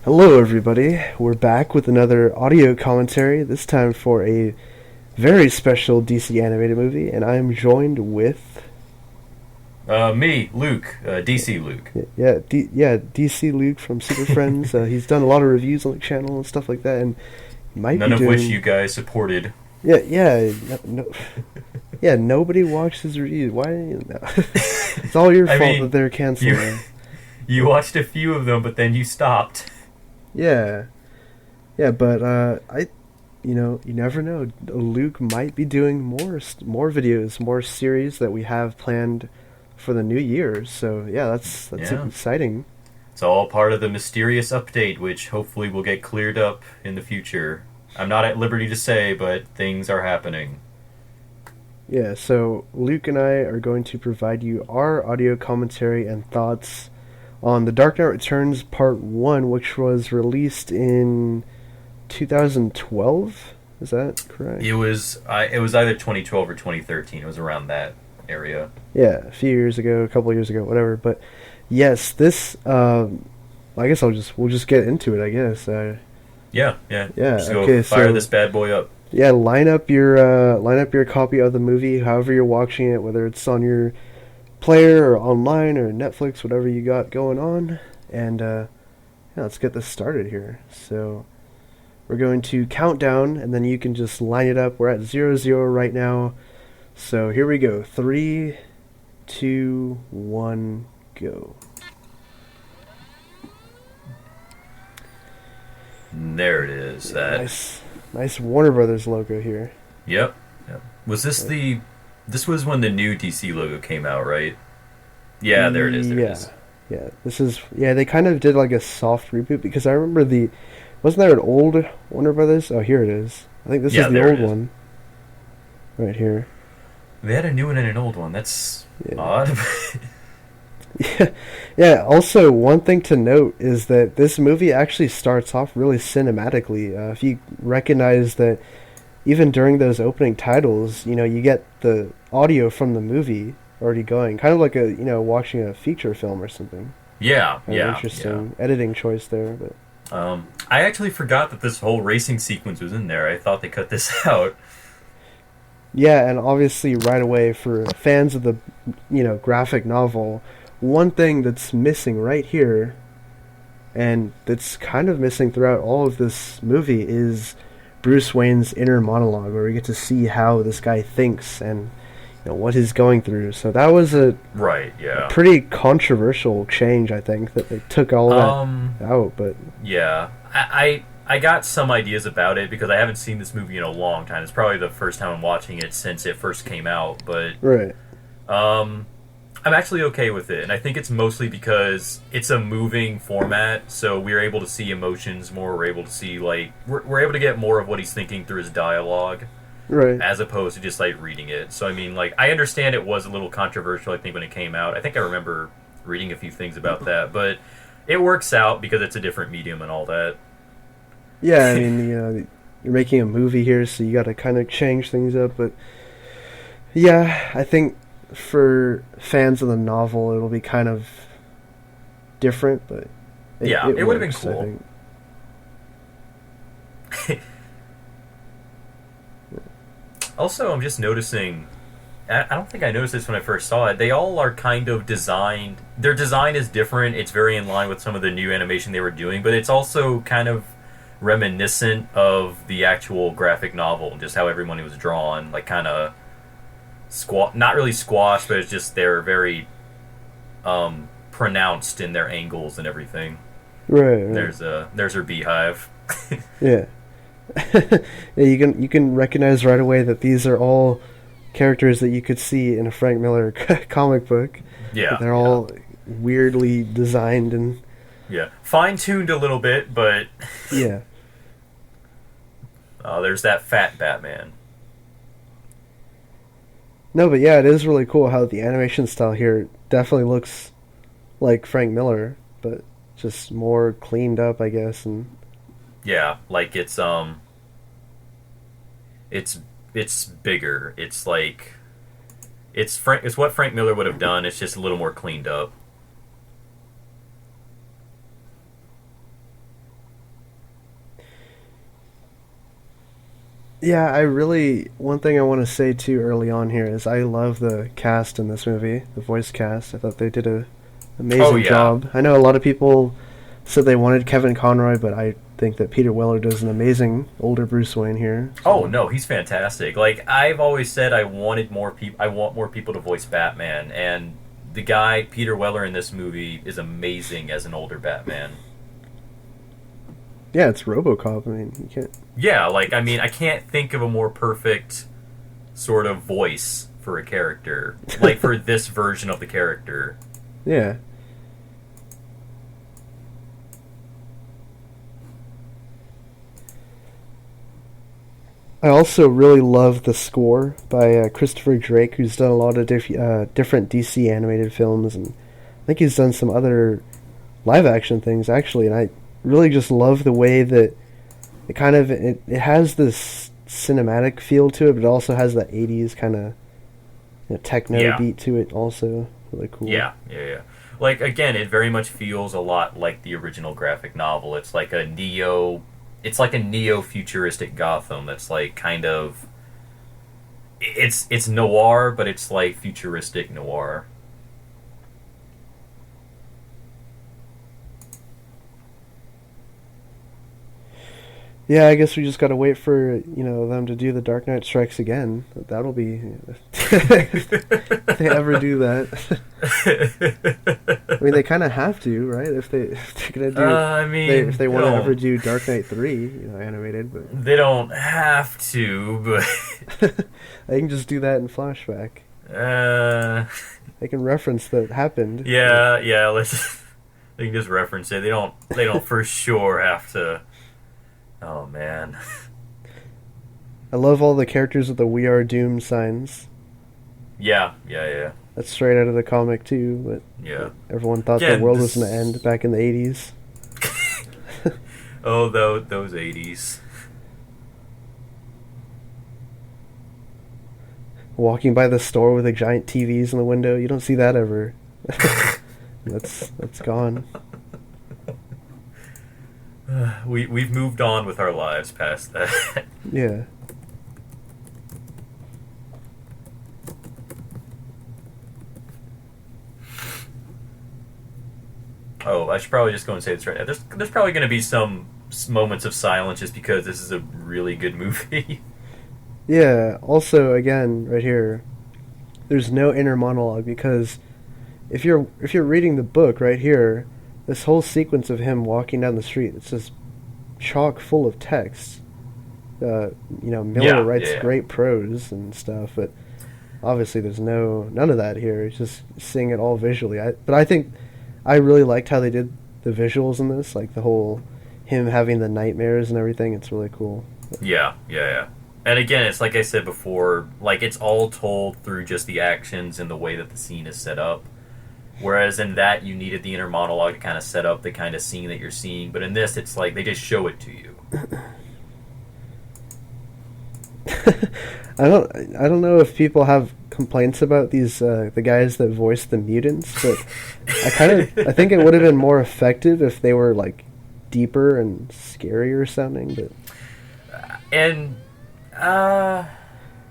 Hello, everybody. We're back with another audio commentary, this time for a very special DC animated movie, and I'm joined with... Me, Luke, DC Luke. DC Luke from Super Friends. He's done a lot of reviews on the channel and stuff like that, and he might None be of doing... which you guys supported. Nobody watched his reviews. Why? No. It's all your fault that they're canceling. You watched a few of them, but then you stopped. Yeah, but you never know. Luke might be doing more videos, more series that we have planned for the new year. So yeah, that's exciting. It's all part of the mysterious update, which hopefully will get cleared up in the future. I'm not at liberty to say, but things are happening. Yeah, so Luke and I are going to provide you our audio commentary and thoughts on The Dark Knight Returns Part 1, which was released in 2012. Is that correct? It was either 2012 or 2013. It was around that area. Yeah, a few years ago, a couple of years ago, whatever. But yes, this I guess we'll just get into it, I guess. Yeah. Just go okay, fire this bad boy up. Yeah, line up your copy of the movie, however you're watching it, whether it's on your player or online or Netflix, whatever you got going on, and let's get this started here. So we're going to count down, and then you can just line it up. We're at 0-0 right now, so here we go. 3, 2, 1, go. There it is. Nice Warner Brothers logo here. Yep. Was this This was when the new DC logo came out, right? Yeah, there it is. There it is. Yeah. This is they kind of did like a soft reboot, because I remember wasn't there an old Warner Brothers? Oh, here it is. I think this is the old one. Right here. They had a new one and an old one. That's odd. Yeah. Also, one thing to note is that this movie actually starts off really cinematically. If you recognize that, even during those opening titles, you get the audio from the movie already going, kind of like watching a feature film or something. Yeah. Interesting editing choice there, but. I actually forgot that this whole racing sequence was in there. I thought they cut this out. Yeah, and obviously right away, for fans of the graphic novel, one thing that's missing right here, and that's kind of missing throughout all of this movie, is Bruce Wayne's inner monologue, where we get to see how this guy thinks and what he's going through. So that was a pretty controversial change, I think, that they took all that out. But yeah, I got some ideas about it because I haven't seen this movie in a long time. It's probably the first time I'm watching it since it first came out. But right. I'm actually okay with it, and I think it's mostly because it's a moving format, so we're able to see emotions more. We're able to see we're able to get more of what he's thinking through his dialogue, right? As opposed to just reading it. So I mean, I understand it was a little controversial. I think when it came out, I think I remember reading a few things about that, but it works out because it's a different medium and all that. Yeah, I mean, you're making a movie here, so you got to kind of change things up. But yeah, I think for fans of the novel, it'll be kind of different, but it would have been cool. Also, I'm just noticing, I don't think I noticed this when I first saw it, they all are kind of designed, their design is different. It's very in line with some of the new animation they were doing, but it's also kind of reminiscent of the actual graphic novel, just how everyone was drawn, kind of not really squashed, but it's just they're very pronounced in their angles and everything. Right. There's her beehive. Yeah. Yeah, you can recognize right away that these are all characters that you could see in a Frank Miller comic book. Yeah. They're all weirdly designed and fine-tuned a little bit, but yeah. There's that fat Batman. No, but yeah, it is really cool how the animation style here definitely looks like Frank Miller, but just more cleaned up, I guess. And yeah, it's bigger. It's it's what Frank Miller would have done. It's just a little more cleaned up. Yeah, one thing I want to say too early on here is I love the cast in this movie, the voice cast. I thought they did a Oh amazing yeah. job. I know a lot of people said they wanted Kevin Conroy, but I think that Peter Weller does an amazing older Bruce Wayne here. Oh So, no, he's fantastic. Like I've always said, I wanted more people. I want more people to voice Batman, and the guy Peter Weller in this movie is amazing as an older Batman. yeah, it's RoboCop. I mean, you can't. Yeah, like I mean, I can't think of a more perfect sort of voice for a character, like for this version of the character. Yeah. I also really love the score by Christopher Drake, who's done a lot of different DC animated films, and I think he's done some other live action things actually. And I really just love the way that it has this cinematic feel to it, but it also has that '80s kind of techno Yeah, beat to it. Also, really cool. yeah. Like again, it very much feels a lot like the original graphic novel. It's like a neo futuristic Gotham that's like kind of it's noir, but it's like futuristic noir. Yeah, I guess we just gotta wait for them to do the Dark Knight Strikes again. That'll be if they ever do that. I mean, they kind of have to, right? If they're gonna do I if mean, they want to ever do Dark Knight 3, animated, but they don't have to, they can just do that in flashback. but They can reference that happened. yeah. Let's they can just reference it. They don't for sure have to. Oh man, I love all the characters with the "We Are Doomed" signs. yeah. That's straight out of the comic too, Yeah. everyone thought the Again, world was gonna this. end back in the '80s. Oh, those 80s. Walking by the store with the giant TVs in the window, you don't see that ever. That's gone. We've moved on with our lives past that. Yeah. Oh, I should probably just go and say this right now. There's probably going to be some moments of silence just because this is a really good movie. Yeah. Also, again, right here, there's no inner monologue because if you're reading the book right here, this whole sequence of him walking down the street, it's just chock full of text. Miller writes Yeah. great prose and stuff, but obviously there's none of that here. He's just seeing it all visually. But I think I really liked how they did the visuals in this, like the whole him having the nightmares and everything. It's really cool. Yeah. And again, it's like I said before, like it's all told through just the actions and the way that the scene is set up. Whereas in that, you needed the inner monologue to kind of set up the kind of scene that you're seeing. But in this, it's like they just show it to you. I don't know if people have complaints about these the guys that voice the mutants, but I think it would have been more effective if they were like deeper and scarier sounding. And uh,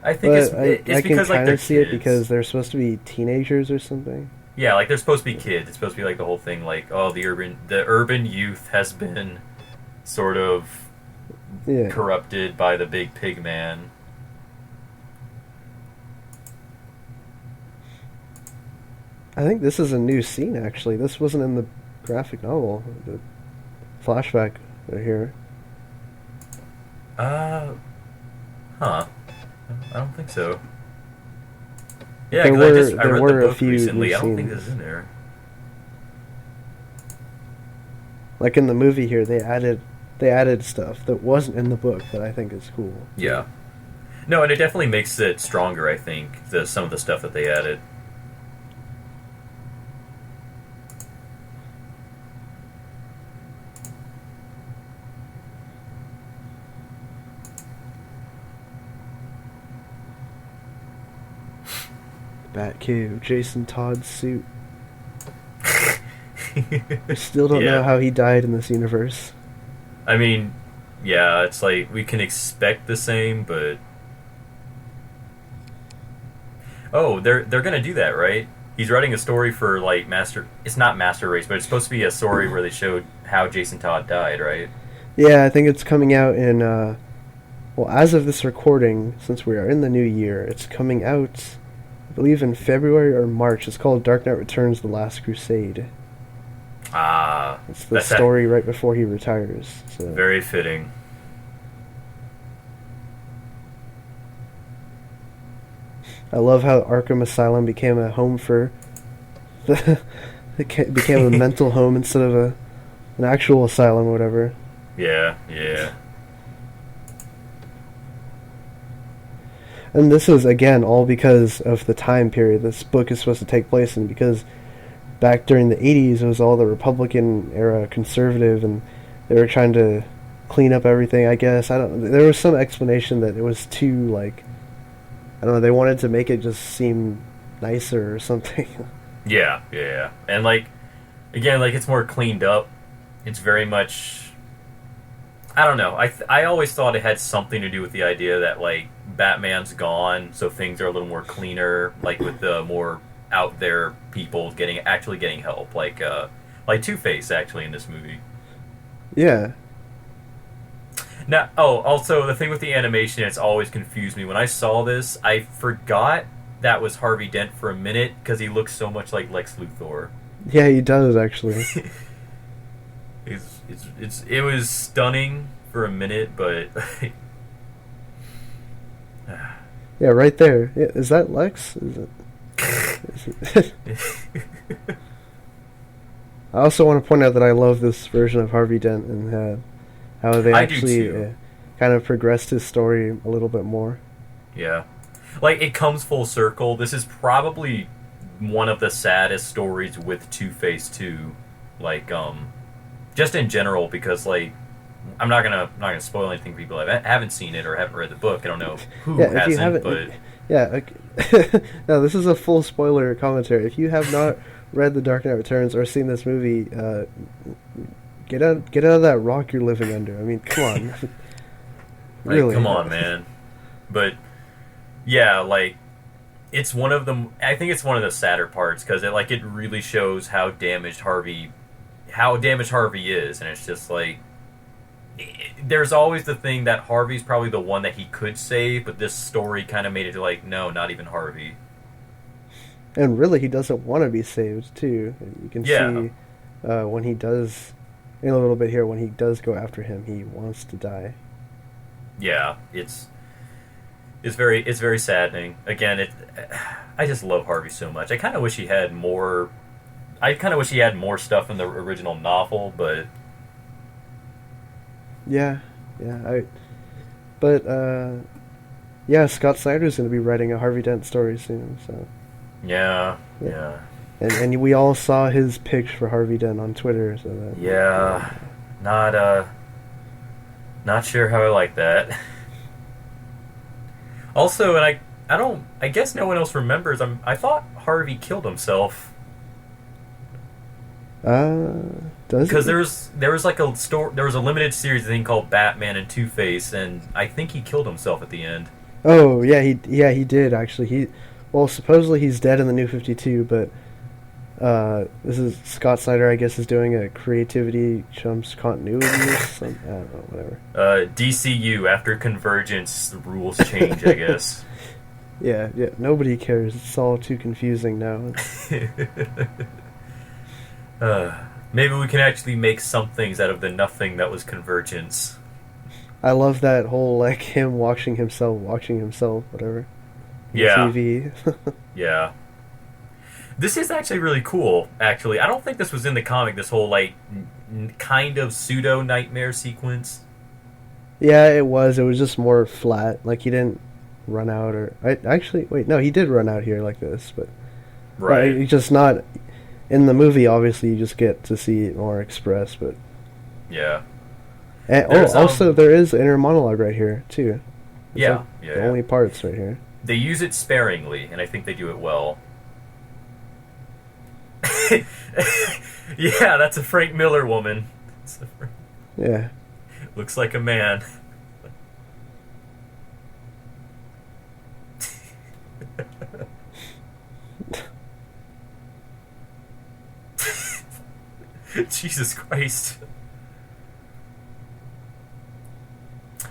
I think But I it's can because like kind they're of see it because kids. they're supposed to be teenagers or something. Yeah, like they're supposed to be kids. It's supposed to be like the whole thing, like oh, the urban youth has been sort of Yeah. corrupted by the big pig man. I think this is a new scene actually. This wasn't in the graphic novel. The flashback right here. Uh, huh? I don't think so. Yeah, There because were I there read the were a book few recently. new I don't think this is scenes. in there. Like in the movie here, they added stuff that wasn't in the book that I think is cool. Yeah. No, and it definitely makes it stronger. I think some of the stuff that they added. Batcave, Jason Todd's suit. I still don't know Yeah. how he died in this universe. I mean, Yeah, it's like we can expect the same, but oh, they're gonna do that, right? He's writing a story for like Master. It's not Master Race, but it's supposed to be a story where they showed how Jason Todd died, right? Yeah, I think it's coming out in well, as of this recording, since we are in the new year, it's coming out, I believe, in February or March. It's called Dark Knight Returns: The Last Crusade. Ah, It's the that's that. story right before he retires. So Very fitting. I love how Arkham Asylum became a home for the. It became a mental home instead of an actual asylum or whatever. Yeah, yeah. And this is again all because of the time period this book is supposed to take place in. Because back during the '80s, it was all the Republican era, conservative, and they were trying to clean up everything. I guess I don't. There was some explanation that it was too like I don't know. They wanted to make it just seem nicer or something. Yeah, yeah. And like again, like it's more cleaned up. It's very much I don't know. I always thought it had something to do with the idea that like Batman's gone, so things are a little more cleaner, like with the more out there people actually getting help, like Two Face actually in this movie. Yeah, Now, oh, also the thing with the animation, it's always confused me. When I saw this, I forgot that was Harvey Dent for a minute because he looks so much like Lex Luthor. yeah, he does actually. It was stunning for a minute, but Yeah, right there. Yeah, is that Lex? Is it? Is it I also want to point out that I love this version of Harvey Dent and how they I do actually too. kind of progressed his story a little bit more. Yeah, like it comes full circle. This is probably one of the saddest stories with Two Face too. Like, just in general, because like I'm not gonna spoil anything for people that haven't seen it or haven't read the book. I don't know who Yeah, if you hasn't, haven't, but yeah. Okay. No, this is a full spoiler commentary. If you have not read The Dark Knight Returns or seen this movie, get out of that rock you're living under. I mean, come on, like, really. come on, man. But yeah, like it's one of the. I think it's one of the sadder parts because it really shows how damaged Harvey is, and it's just like there's always the thing that Harvey's probably the one that he could save, but this story kind of made it like no, not even Harvey. And really, he doesn't want to be saved too. You can Yeah, see when he does, in a little bit here, when he does go after him, he wants to die. yeah, it's very saddening. Again, it I just love Harvey so much. I kind of wish he had more. I kind of wish he had more stuff in the original novel, but Yeah, yeah. But yeah, Scott Snyder's going to be writing a Harvey Dent story soon. So yeah, yeah, yeah, and we all saw his pics for Harvey Dent on Twitter. So yeah. Not not sure how I like that. Also, and I don't. I guess no one else remembers. I thought Harvey killed himself does because he? there was like a store. There was a limited series thing called Batman and Two Face, and I think he killed himself at the end. Oh yeah, he did actually. Well, supposedly he's dead in the New 52, but this is Scott Snyder. I guess is doing a creativity trumps continuity or something. I don't know, whatever. DCU after Convergence, the rules change. I guess. Yeah, yeah. Nobody cares. It's all too confusing now. Maybe we can actually make some things out of the nothing that was Convergence. I love that whole like him watching himself, whatever, on the Yeah, TV. yeah. This is actually really cool. Actually, I don't think this was in the comic. This whole like kind of pseudo nightmare sequence. Yeah, it was. It was just more flat. Like he didn't run out, or I actually wait. No, he did run out here like this, but Right. he's just not in the movie. Obviously, you just get to see it more expressed. But Yeah. oh, There's also there is inner monologue right here too. It's like yeah, yeah, the yeah. only parts right here. They use it sparingly, and I think they do it well. Yeah, that's a Frank Miller woman. Yeah, Looks like a man. Jesus Christ.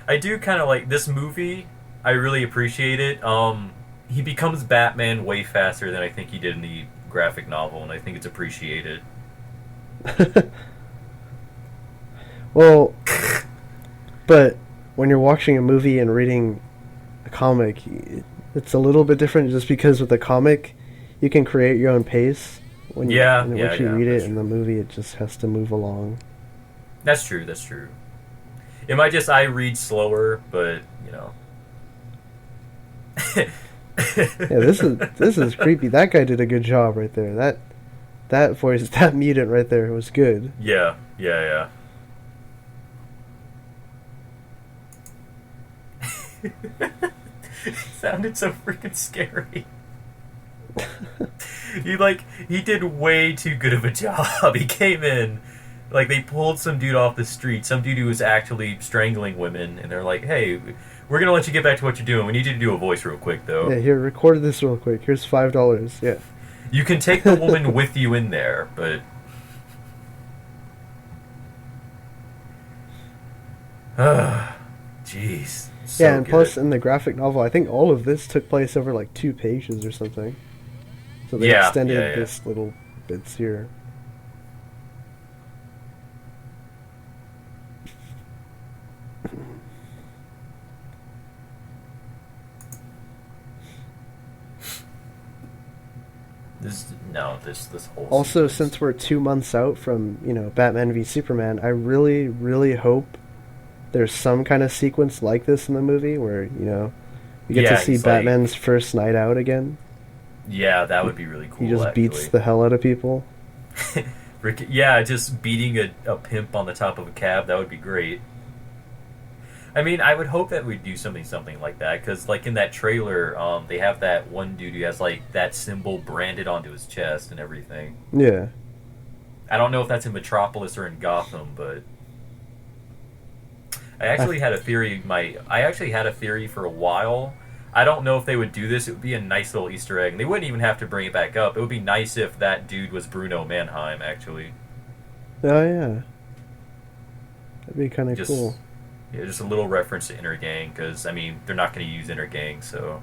I do kind of like this movie. I really appreciate it. He becomes Batman way faster than I think he did in the graphic novel, and I think it's appreciated. Well, but when you're watching a movie and reading a comic, it's a little bit different just because with the comic, you can create your own pace. Yeah, When yeah, once you yeah. read it That's in true. the movie, it just has to move along. That's true. That's true. It might just I read slower, but you know. Yeah, this is creepy. That guy did a good job right there. That voice, that mutant right there was good. Yeah, yeah, yeah. It sounded so freaking scary. He did way too good of a job. He came in like they pulled some dude off the street, some dude who was actually strangling women, and they're like, "Hey, we're gonna let you get back to what you're doing. We need you to do a voice real quick, though. Yeah, here, record this real quick. Here's $5. Yeah. You can take the woman with you in there, but jeez, Yeah, so and good. plus in the graphic novel, I think all of this took place over like 2 pages or something. So they Yeah, yeah, extended yeah. this little bits here. This whole Also, sequence. since we're 2 months out from, Batman v Superman, I really, really hope there's some kind of sequence like this in the movie where, we get to Yeah, see he's like, Batman's first night out again. yeah, that He, would be really he cool, just beats actually. the hell out of people. Yeah, just beating a pimp on the top of a cab, that would be great. I mean, I would hope that we'd do something like that because, like in that trailer, they have that one dude who has like that symbol branded onto his chest and everything. Yeah. I don't know if that's in Metropolis or in Gotham, but I, I actually had a theory for a while. I don't know if they would do this. It would be a nice little Easter egg. And they wouldn't even have to bring it back up. It would be nice if that dude was Bruno Mannheim, actually. oh, yeah. That'd be kind of Just cool. yeah, just a little reference to Inner Gang, because I mean they're not going to use Inner Gang, so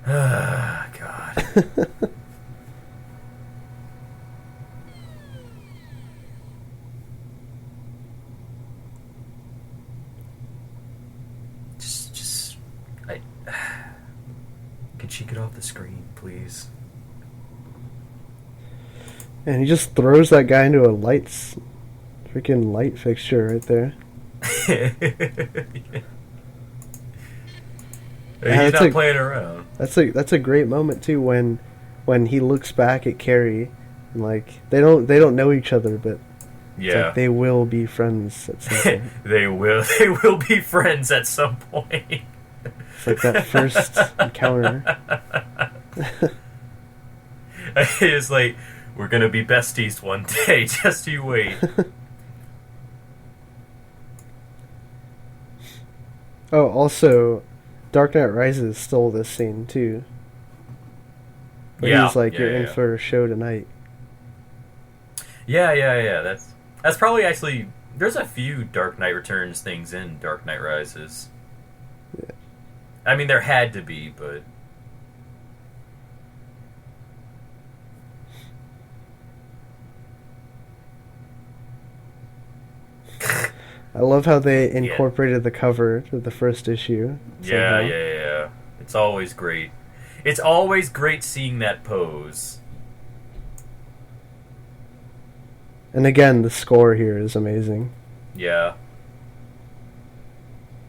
ah, God. Just, I. Can she get off the screen, please? And he just throws that guy into a freaking light fixture right there. Yeah, He's not playing around. that's a great moment too when he looks back at Carrie and like they don't know each other, but it's like Yeah, they will be friends at some point. they will. They will be friends at some point. It's like that first encounter. It's like we're gonna be besties one day. Just you wait. Oh, also, Dark Knight Rises stole this scene too, where Yeah, he's like, yeah, "You're yeah, in yeah. for a show tonight." Yeah, yeah, yeah. That's probably actually. There's a few Dark Knight Returns things in Dark Knight Rises. I mean, there had to be, but I love how they yeah, incorporated the cover to the first issue yeah, somehow. yeah, yeah. It's always great. It's always great seeing that pose. And again, the score here is amazing. Yeah,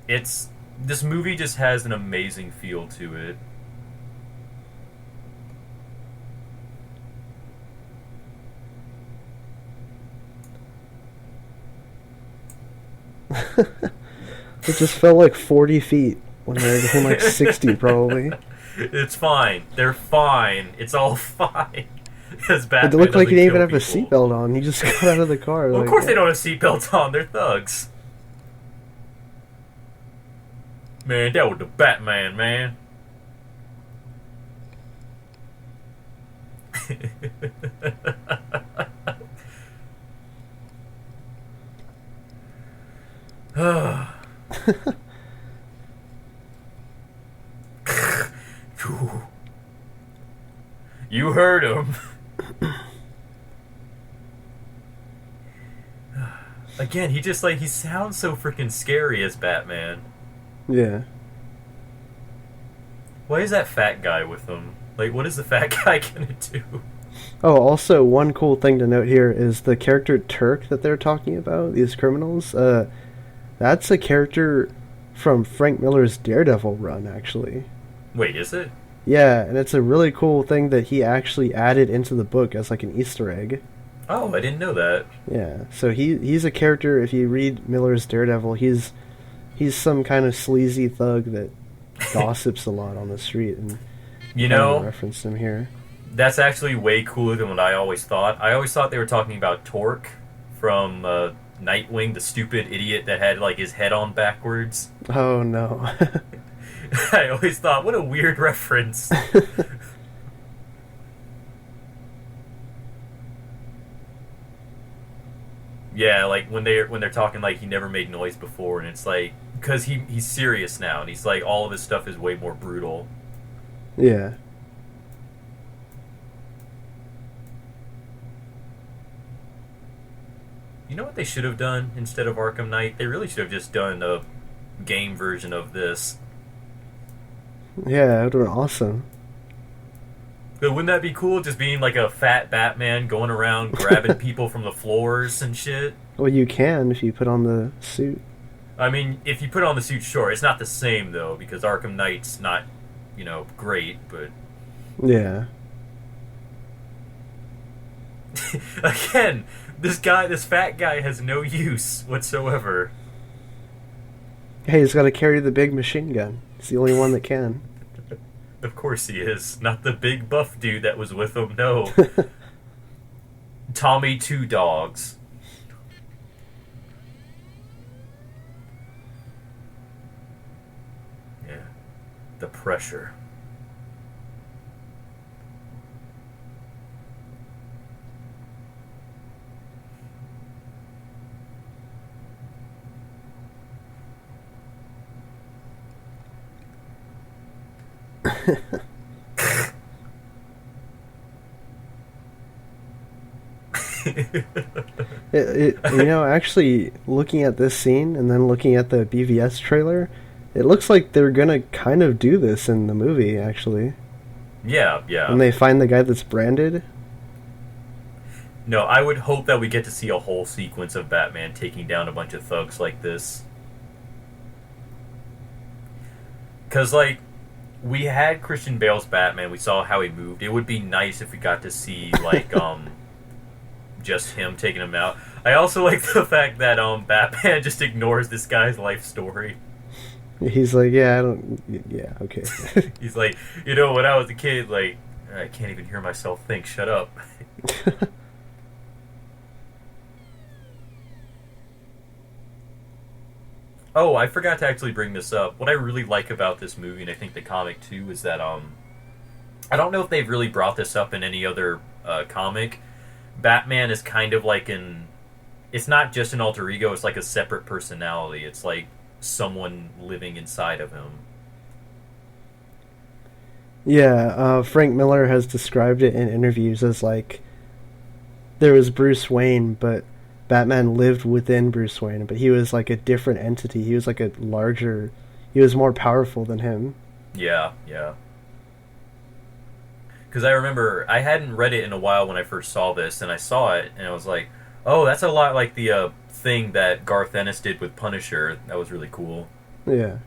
it's this movie just has an amazing feel to it. It just felt like 40 feet when they're going like 60 probably. It's fine. They're fine. It's all fine. Because It Batman looked like he doesn't didn't even kill have a people. seatbelt on. He just got out of the car. Well, of Like, course they don't have seatbelts on. They're thugs. Man, that was the Batman, man. You heard him. Again, he just like he sounds so freaking scary as Batman. yeah. Why is that fat guy with him? Like, what is the fat guy gonna do? Oh, also, one cool thing to note here is the character Turk that they're talking about, these criminals, that's a character from Frank Miller's Daredevil run, actually. Wait, is it? Yeah, and it's a really cool thing that he actually added into the book as like an Easter egg. Oh, I didn't know that. Yeah, so he's a character. If you read Miller's Daredevil, he's some kind of sleazy thug that gossips a lot on the street, and You kind of know, referenced him here. that's actually way cooler than what I always thought. I always thought they were talking about Torque from Nightwing, the stupid idiot that had like his head on backwards. Oh no. I always thought, what a weird reference. Yeah, like when they're talking like he never made noise before, and it's like because he's serious now, and he's like all of his stuff is way more brutal. Yeah. You know what they should have done instead of Arkham Knight? They really should have just done a game version of this. Yeah, it would have been awesome. But wouldn't that be cool? Just being like a fat Batman going around grabbing people from the floors and shit. Well, you can if you put on the suit. I mean, if you put on the suit, sure. It's not the same though because Arkham Knight's not, great. But Yeah. again, this fat guy has no use whatsoever. Hey, he's got to carry the big machine gun. He's the only one that can. Of course he is. Not the big buff dude that was with him. No, Tommy Two Dogs. Yeah, the pressure. Actually, looking at this scene and then looking at the BVS trailer, it looks like they're gonna kind of do this in the movie, actually. Yeah, yeah. When they find the guy that's branded. No, I would hope that we get to see a whole sequence of Batman taking down a bunch of thugs like this. Because, like, we had Christian Bale's Batman, we saw how he moved. It would be nice if we got to see, like, just him taking him out. I also like the fact that Batman just ignores this guy's life story. He's like, yeah, I don't. Yeah, okay. He's like, when I was a kid, like, I can't even hear myself think. Shut up. Oh, I forgot to actually bring this up. What I really like about this movie, and I think the comic too, is that I don't know if they've really brought this up in any other comic. Batman is kind of like it's not just an alter ego, it's like a separate personality. It's like someone living inside of him. Yeah, Frank Miller has described it in interviews as like there was Bruce Wayne, but Batman lived within Bruce Wayne, but he was like a different entity. He was like he was more powerful than him. Yeah, yeah. Because I remember I hadn't read it in a while when I first saw this, and I saw it, and I was like, oh, that's a lot like the thing that Garth Ennis did with Punisher. That was really cool. Yeah.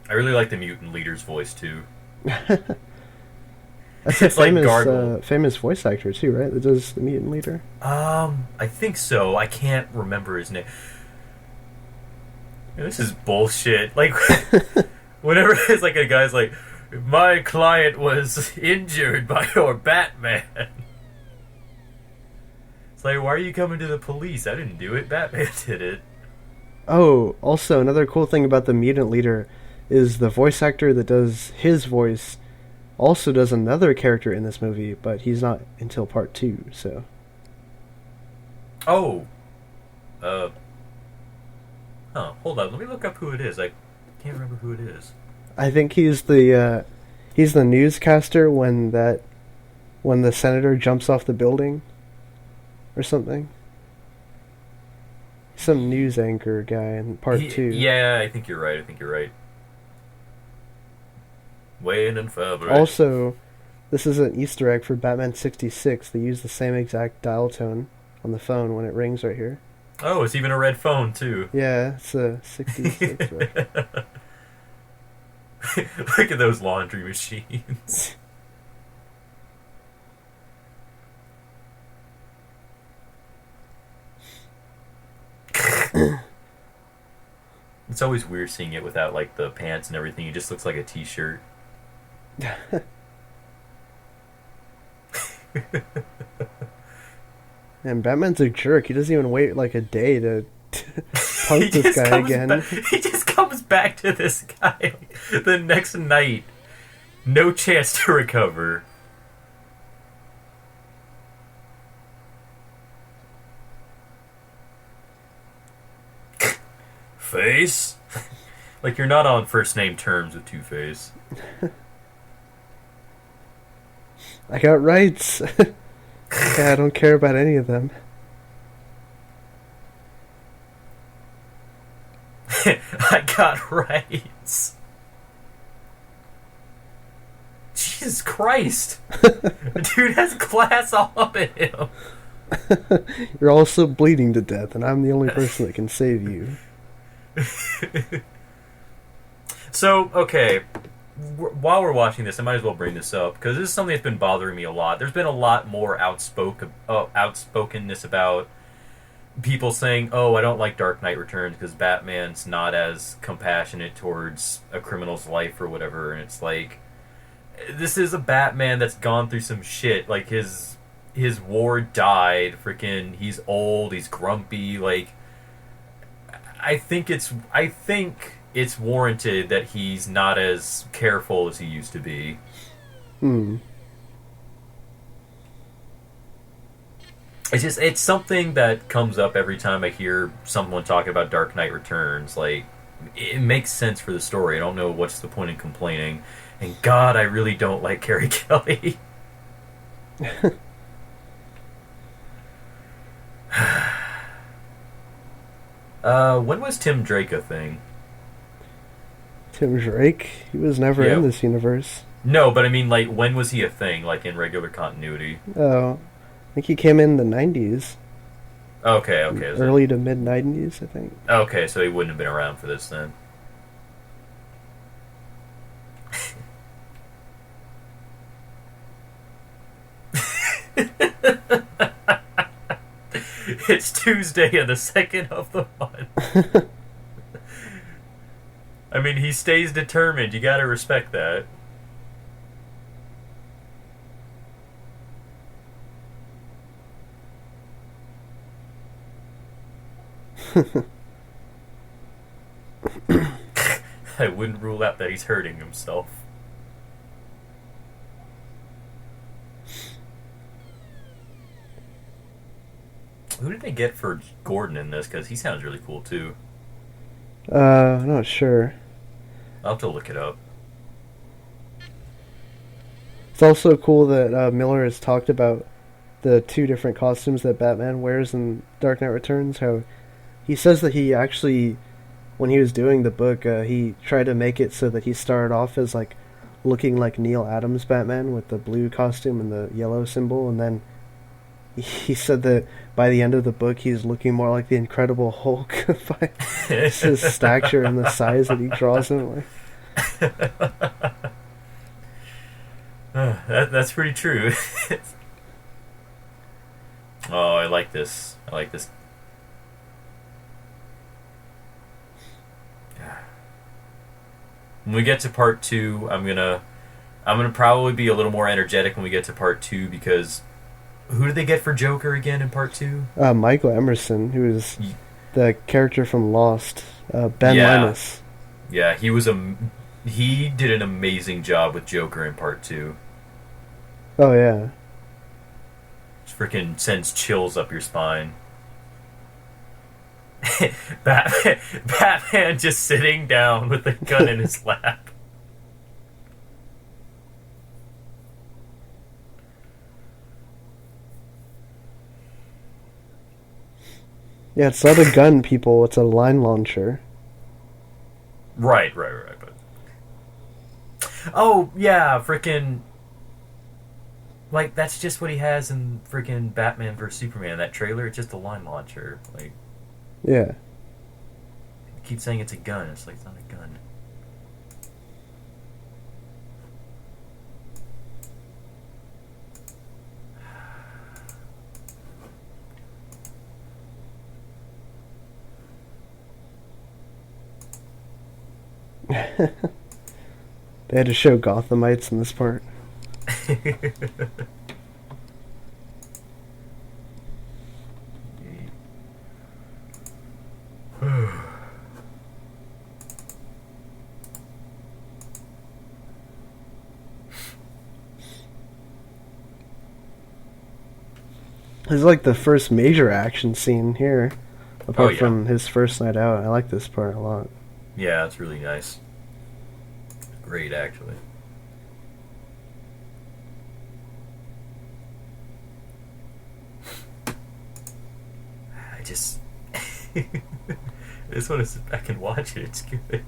I really like the mutant leader's voice, too. That's a It's like famous gargled. famous voice actor too, right? That does the mutant leader. I think so. I can't remember his name. This is bullshit. Like, whenever it's like a guy's like, my client was injured by your Batman. It's like, why are you coming to the police? I didn't do it. Batman did it. Oh, also another cool thing about the mutant leader is the voice actor that does his voice also does another character in this movie, but he's not until part two. So Oh, uh, huh. Hold on. Let me look up who it is. I can't remember who it is. I think he's the newscaster when the senator jumps off the building or something. Some news anchor guy in part two. Yeah, I think you're right. I think you're right. Wayne and Fabric. Also, this is an Easter egg for Batman 66. They use the same exact dial tone on the phone when it rings right here. Oh, it's even a red phone too. Yeah, it's a 66, right? Look at those laundry machines. It's always weird seeing it without like the pants and everything. It just looks like a t-shirt. And Batman's a jerk. He doesn't even wait like a day to punk this guy again. He just comes back to this guy the next night. No chance to recover. Face? Like you're not on first name terms with Two-Face. I got rights. Yeah, I don't care about any of them. I got rights. Jesus Christ. Dude has glass all up in him. You're also bleeding to death, and I'm the only person that can save you. So, okay, while we're watching this, I might as well bring this up because this is something that's been bothering me a lot. There's been a lot more outspokenness about people saying, "Oh, I don't like Dark Knight Returns because Batman's not as compassionate towards a criminal's life or whatever." And it's like, this is a Batman that's gone through some shit. Like his ward died. Freaking, he's old. He's grumpy. Like, I think it's warranted that he's not as careful as he used to be. Hmm. It's something that comes up every time I hear someone talk about Dark Knight Returns. Like, it makes sense for the story. I don't know what's the point in complaining. And God, I really don't like Carrie Kelly. When was Tim Drake a thing? Tim Drake? He was never Yeah. in this universe. No, but I mean, like, when was he a thing? Like, in regular continuity? Oh, I think he came in the 90s. Okay. Early to mid 90s, I think. Okay, so he wouldn't have been around for this then. It's Tuesday and the second of the month. I mean, he stays determined. You gotta respect that. I wouldn't rule out that he's hurting himself. Who did they get for Gordon in this? Because he sounds really cool too. I'm not sure. I'll have to look it up. It's also cool that Miller has talked about the two different costumes that Batman wears in Dark Knight Returns. How he says that he actually, when he was doing the book, he tried to make it so that he started off as like looking like Neil Adams Batman with the blue costume and the yellow symbol, and then he said that by the end of the book he's looking more like the Incredible Hulk by his stature and the size that he draws him. Like, That's pretty true. Oh, I like this. I like this. When we get to part two, I'm gonna probably be a little more energetic when we get to part two because who did they get for Joker again in part two? Michael Emerson, who is the character from Lost, Ben Yeah, Linus. yeah, he did an amazing job with Joker in part two. Oh yeah, Just freaking sends chills up your spine. Batman just sitting down with the gun in his lap. yeah. It's not a gun, people. It's a line launcher. Right. But oh yeah, freaking like that's just what he has in freaking Batman vs Superman. That trailer, it's just a line launcher. Like Yeah. keep saying it's a gun. It's like it's not a gun. They had to show Gothamites in this part. This is like the first major action scene here, Oh apart yeah, from his first night out. I like this part a lot. yeah, it's really nice. Great, actually. I just I just want to sit back and watch it. It's good.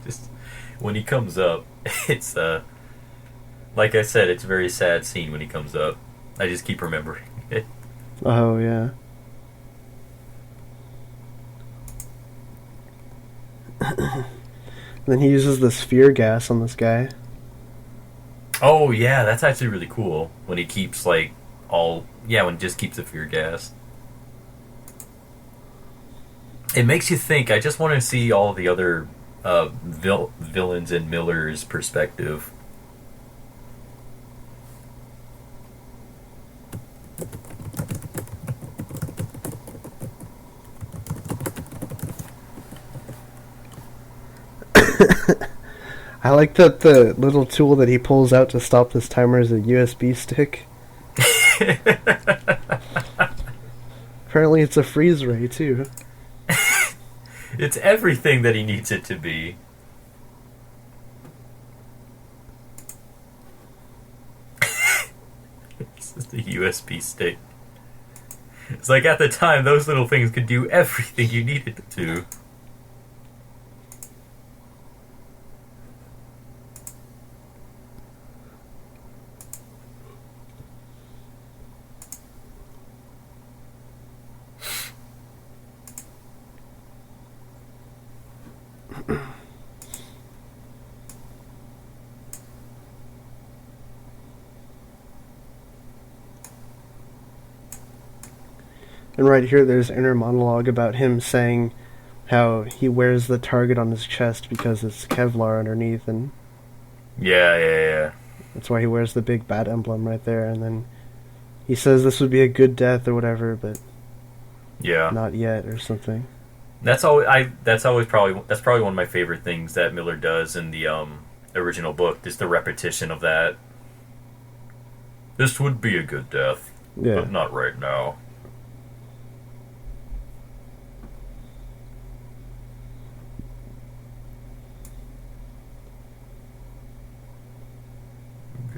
Just when he comes up, it's like I said, it's a very sad scene when he comes up. I just keep remembering it. Oh yeah. Then he uses this fear gas on this guy. Oh yeah, that's actually really cool. When he keeps like all yeah, when he just keeps the fear gas. It makes you think. I just want to see all the other villains in Miller's perspective. I like that the little tool that he pulls out to stop this timer is a USB stick. Apparently, it's a freeze ray too. It's everything that he needs it to be. It's just a USB stick. It's like at the time, those little things could do everything you needed it to. And right here, there's inner monologue about him saying how he wears the target on his chest because it's Kevlar underneath, and Yeah. that's why he wears the big bat emblem right there. And then he says this would be a good death or whatever, but Yeah. not yet or something. That's probably one of my favorite things that Miller does in the original book, is the repetition of that. This would be a good death, Yeah. but not right now.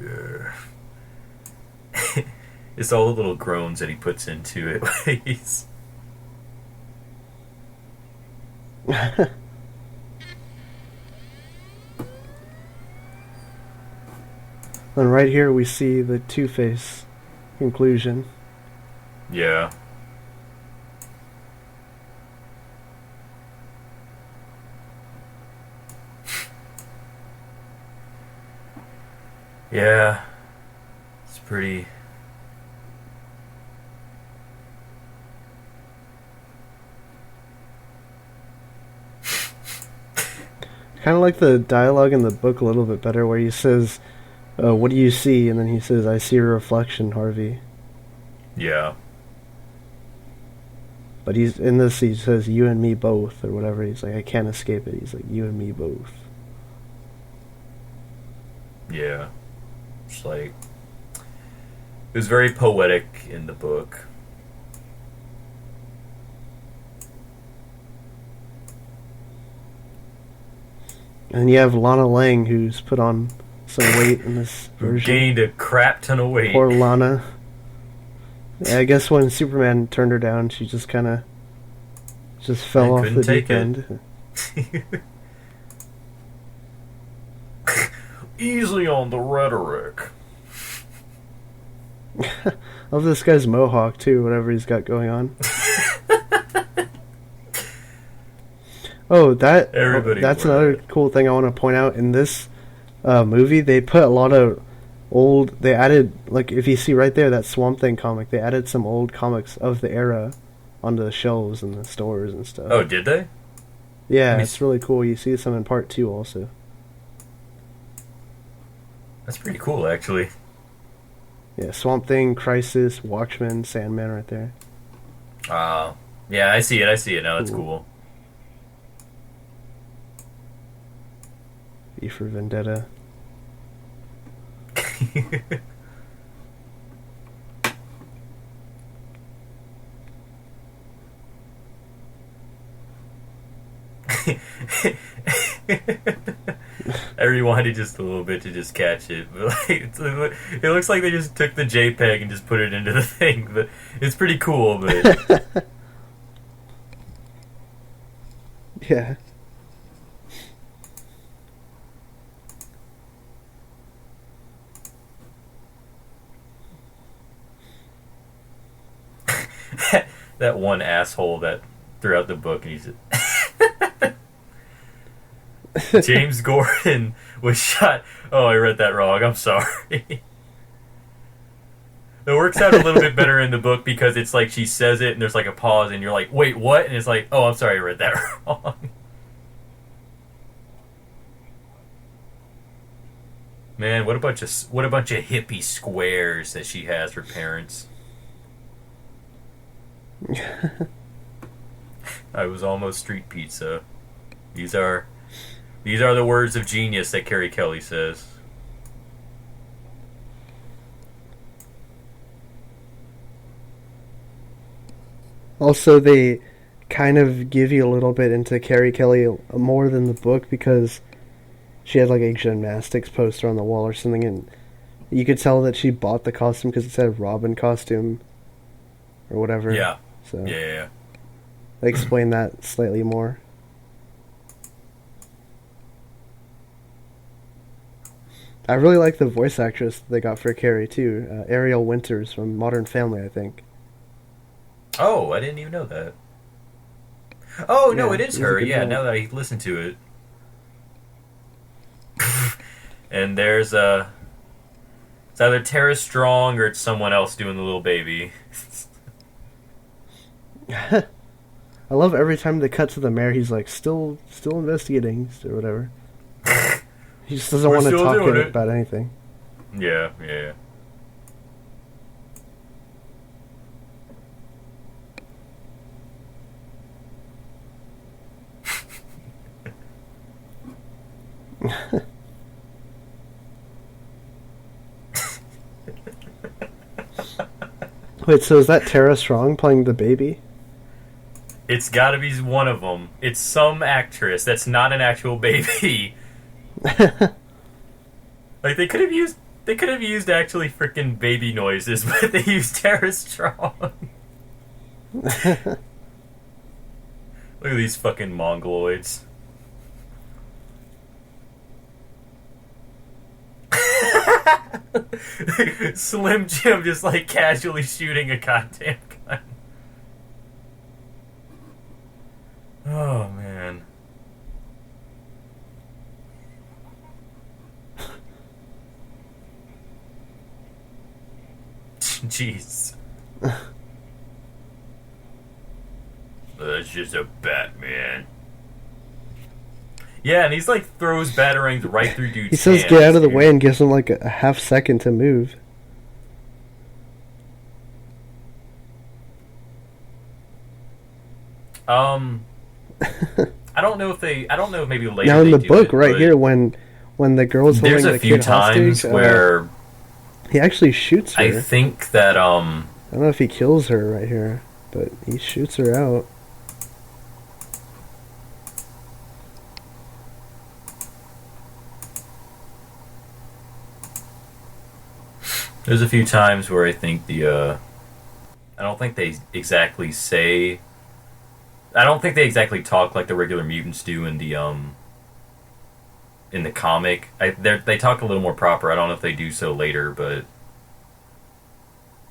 Yeah. It's all the little groans that he puts into it. He's And right here we see the Two-Face conclusion. yeah. Yeah. It's pretty. Kind of like the dialogue in the book a little bit better, where he says, "What do you see?" And then he says, "I see a reflection, Harvey." Yeah. But he's in this. He says, "You and me both," or whatever. He's like, "I can't escape it." He's like, "You and me both." Yeah. It's like. It was very poetic in the book. And you have Lana Lang, who's put on some weight in this Who version. gained a crap ton of weight. Poor Lana. Yeah, I guess when Superman turned her down, she just kind of just fell off the deep end. Easy on the rhetoric. I love this guy's mohawk too, whatever he's got going on. That's another cool thing I want to point out. In this movie, they put a lot of they added, like, if you see right there, that Swamp Thing comic, they added some old comics of the era onto the shelves in the stores and stuff. Oh, did they? Yeah, it's really cool. You see some in part 2 also. That's pretty cool, actually. Yeah, Swamp Thing, Crisis, Watchmen, Sandman right there. Yeah, I see it now. That's cool. E for Vendetta. I rewinded just a little bit to just catch it, but like, it looks like they just took the JPEG and just put it into the thing. But it's pretty cool. But yeah. that one asshole that throughout the book, and he's James Gordon was shot. Oh, I read that wrong. I'm sorry. It works out a little bit better in the book because it's like she says it and there's like a pause and you're like, wait, what? And it's like, oh, I'm sorry, I read that wrong. Man, what a bunch of hippie squares that she has for parents. I was almost street pizza. These are the words of genius that Carrie Kelly says. Also, they kind of give you a little bit into Carrie Kelly more than the book, because she had like a gymnastics poster on the wall or something, and you could tell that she bought the costume because it said Robin costume or whatever. Yeah. So Yeah. they explain that slightly more. I really like the voice actress that they got for Carrie too, Ariel Winters from Modern Family, I think. Oh, I didn't even know that. Oh, no, Yeah, it is she's a her. good Yeah, role. now that I listen to it. And there's it's either Tara Strong or it's someone else doing the little baby. I love every time they cut to the mayor, he's like, still investigating, or whatever. He just doesn't We're want to still talk doing it. about anything. Yeah. Wait, so is that Tara Strong playing the baby? It's gotta be one of them. It's some actress that's not an actual baby. Like, they could have used They could have used actually freaking baby noises, but they used Tara Strong. Look at these fucking mongoloids. Slim Jim just like casually shooting a goddamn gun. Oh man. Jeez. That's just a Batman. Yeah, and he's like throws batarangs right through dude's He says hands, get out of the dude. way and gives him like a half second to move. Um, I don't know if they. I don't know if maybe later Now in they the do book it, right but here, when the girl's there's holding a the few kid times hostage, where he actually shoots her. I think that I don't know if he kills her right here, but he shoots her out. there's a few times where I think I don't think they exactly say. I don't think they exactly talk like the regular mutants do in the comic. They talk a little more proper. I don't know if they do so later, but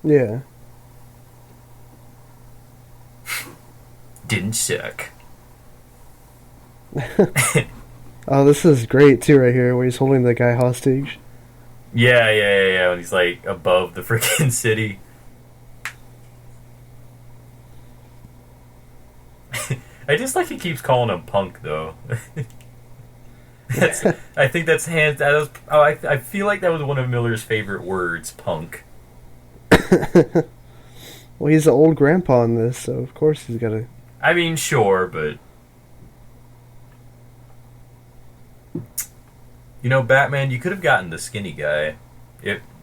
Yeah. didn't suck. Oh, this is great too right here, where he's holding the guy hostage. Yeah. When he's like above the freaking city. I just like he keeps calling him punk though. That's, I think that's hands. That was. Oh, I feel like that was one of Miller's favorite words, punk. Well, he's the old grandpa in this, so of course he's gotta. I mean, sure, but you know, Batman, you could have gotten the skinny guy.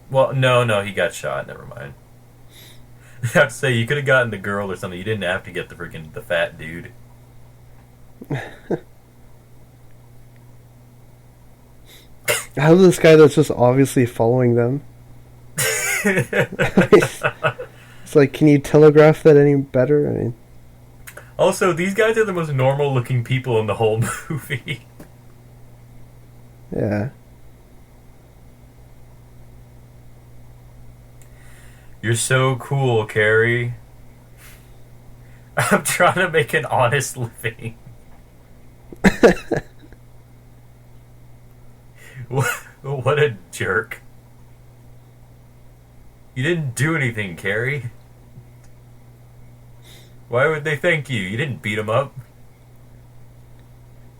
Well, no, he got shot. Never mind. I have to say, you could have gotten the girl or something. You didn't have to get the fat dude. How's this guy that's just obviously following them? It's like, can you telegraph that any better? I mean, Also, these guys are the most normal-looking people in the whole movie. yeah. You're so cool, Carrie. I'm trying to make an honest living. What a jerk. You didn't do anything, Carrie. Why would they thank you? You didn't beat him up.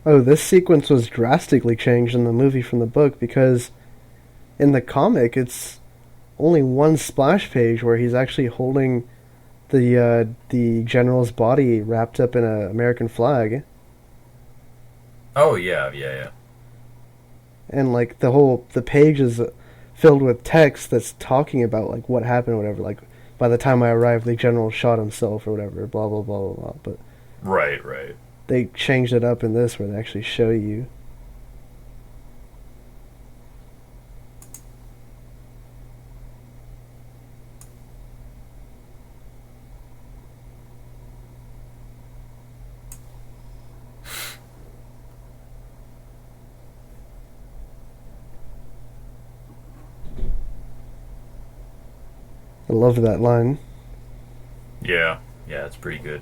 Oh, this sequence was drastically changed in the movie from the book because in the comic it's only one splash page where he's actually holding the general's body wrapped up in an American flag, Oh, yeah. and like the page is filled with text that's talking about like what happened or whatever. Like by the time I arrived, the general shot himself or whatever. Blah blah blah blah blah. But Right. they changed it up in this where they actually show you. I love that line. Yeah, it's pretty good.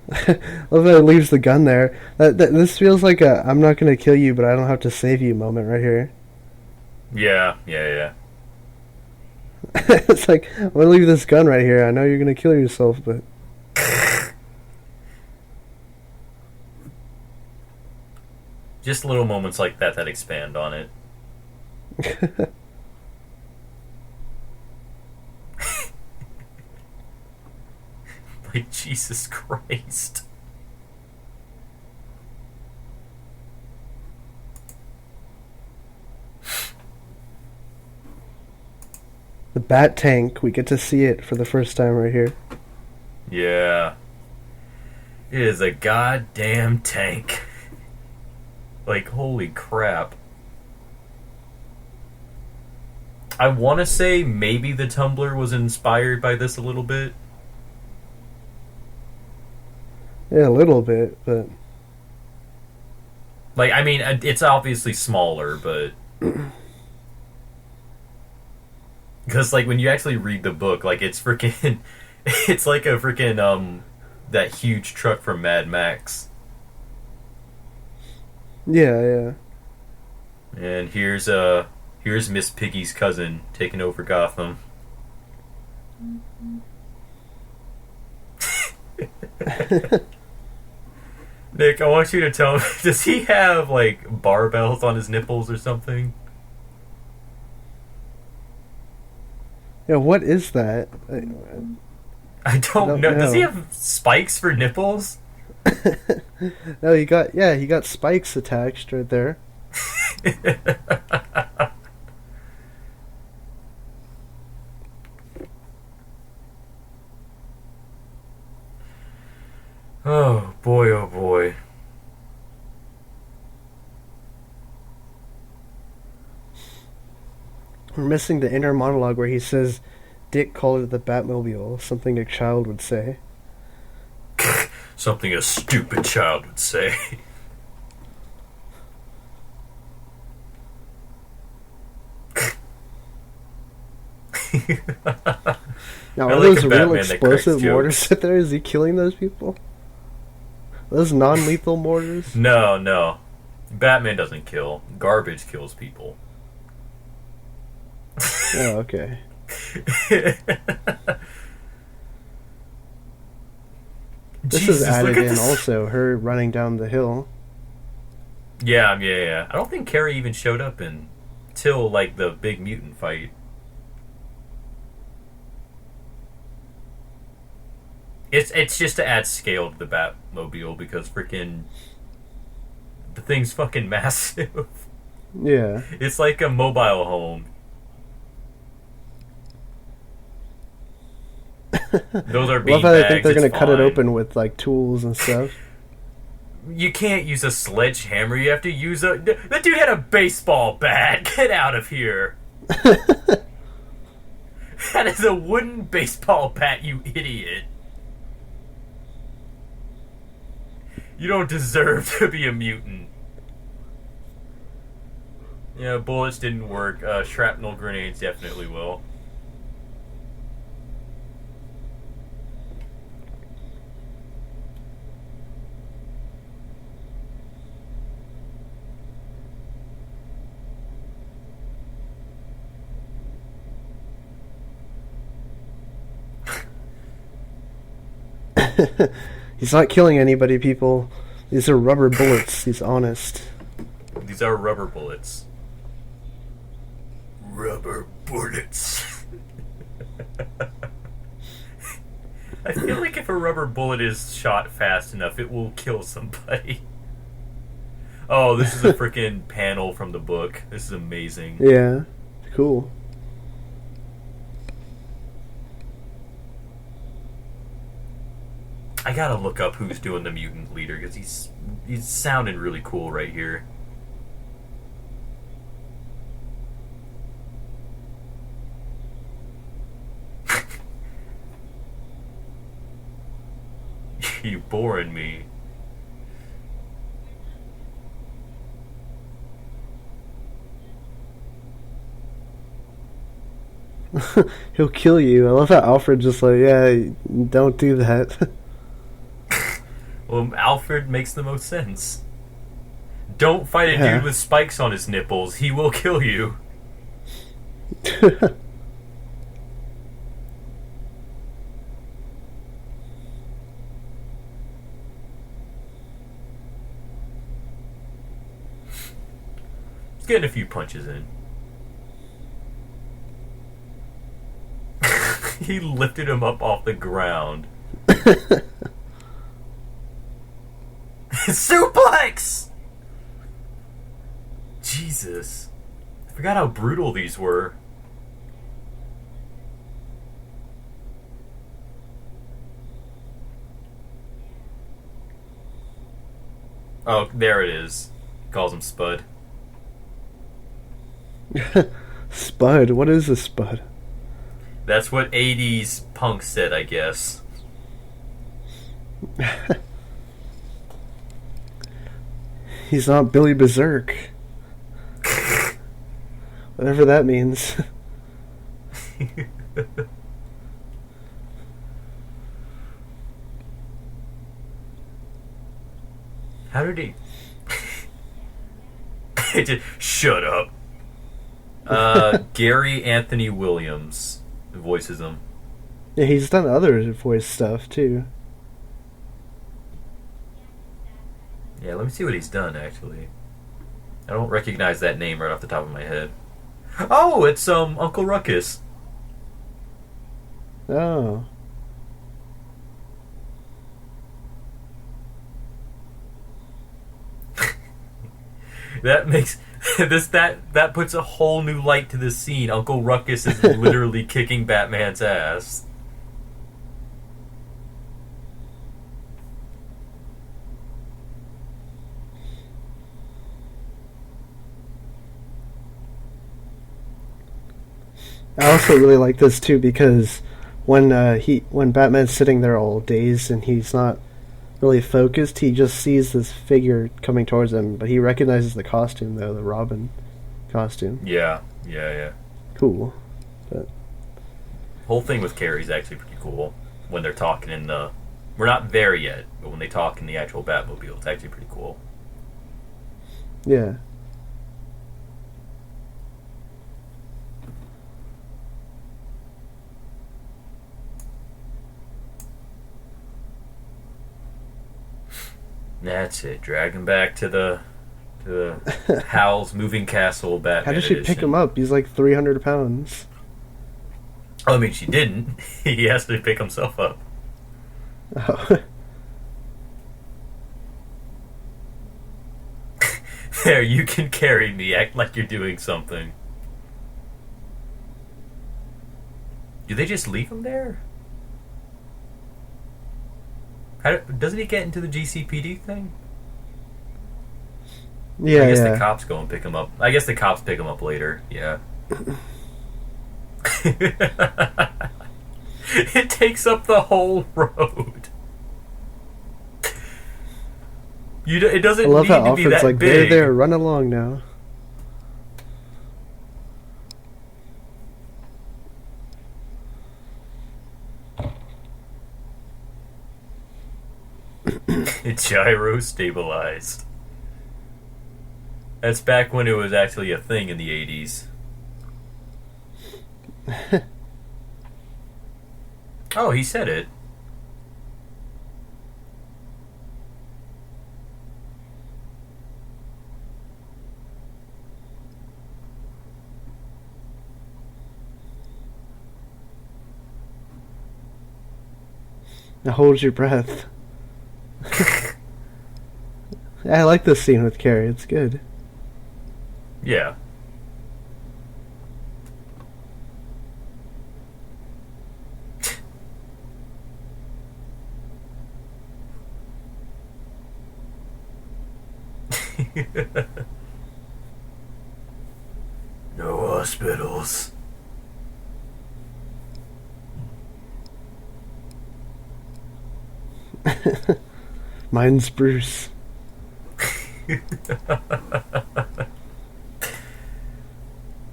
I love that it leaves the gun there. This feels like a "I'm not gonna kill you, but I don't have to save you" moment right here. Yeah. It's like, I'm gonna leave this gun right here. I know you're gonna kill yourself, but Just little moments like that expand on it. Like, Jesus Christ. the bat tank, we get to see it for the first time right here. Yeah. It is a goddamn tank. Like, holy crap. I want to say maybe the Tumblr was inspired by this a little bit. Yeah, a little bit, but Like, I mean, it's obviously smaller, but because like when you actually read the book, like it's freaking, it's like a freaking that huge truck from Mad Max. yeah, yeah. And here's Miss Piggy's cousin taking over Gotham. Nick, I want you to tell me, does he have like barbells on his nipples or something? Yeah, what is that? I I don't don't know. Does he know. have spikes for nipples? No, he got spikes attached right there. Oh boy, oh boy. We're missing the inner monologue where he says Dick called it the Batmobile, something a child would say. Something a stupid child would say. Now, I are like a those real Batman that cracks explosive mortars jokes. sit there? Is he killing those people? Those non-lethal mortars? No, no. Batman doesn't kill. Garbage kills people. Oh, okay. This is Jesus, look added at in this. also, her running down the hill. Yeah, yeah, yeah. I don't think Carrie even showed up until like the big mutant fight. It's just to add scale to the Batmobile because freaking the thing's fucking massive. Yeah. It's like a mobile home. Those are Love bean how they think bags. they're It's gonna cut it fine. open with, like, tools and stuff. You can't use a sledgehammer. You have to use a. That dude had a baseball bat. Get out of here. That is a wooden baseball bat, you idiot. You don't deserve to be a mutant. Yeah, bullets didn't work. Shrapnel grenades definitely will. He's not killing anybody, people. These are rubber bullets. He's honest. These are rubber bullets. Rubber bullets. I feel like if a rubber bullet is shot fast enough, it will kill somebody. Oh, this is a freaking panel from the book. This is amazing. Yeah. Cool. I gotta look up who's doing the mutant leader because he's sounding really cool right here. You boring me. He'll kill you. I love how Alfred just like, yeah, don't do that. Well, Alfred makes the most sense. Don't fight a dude Yeah. with spikes on his nipples. He will kill you. He's getting a few punches in. He lifted him up off the ground. Suplex! Jesus. I forgot how brutal these were. Oh, there it is. He calls him Spud. Spud? What is a spud? That's what 80s punk said, I guess. He's not Billy Berserk. Whatever that means. How did he? Just, shut up. Gary Anthony Williams voices him. Yeah, he's done other voice stuff too. Yeah, let me see what he's done, actually. I don't recognize that name right off the top of my head. Oh, it's Uncle Ruckus. Oh. That makes that puts a whole new light to this scene. Uncle Ruckus is literally kicking Batman's ass. I also really like this too because when Batman's sitting there all dazed and he's not really focused, he just sees this figure coming towards him, but he recognizes the costume though, the Robin costume. Yeah. Cool. But Whole thing with Carrie's actually pretty cool. When they're talking in the, we're not there yet, but when they talk in the actual Batmobile, it's actually pretty cool. yeah. That's it. Drag him back to the Howl's Moving Castle Batman. How did she pick him up? He's like 300 pounds. I mean, she didn't. He has to pick himself up. Oh. There, you can carry me. Act like you're doing something. Do they just leave him there? Doesn't he get into the GCPD thing? Yeah, I guess yeah. the cops go and pick him up. I guess the cops pick him up later. Yeah. It takes up the whole road. It doesn't I love need how to be often it's that like, big. there, run along now. It's gyro stabilized. That's back when it was actually a thing in the 80s. Oh, he said it. Now hold your breath. I like this scene with Carrie. It's good. Yeah. No hospitals. Mine's Bruce.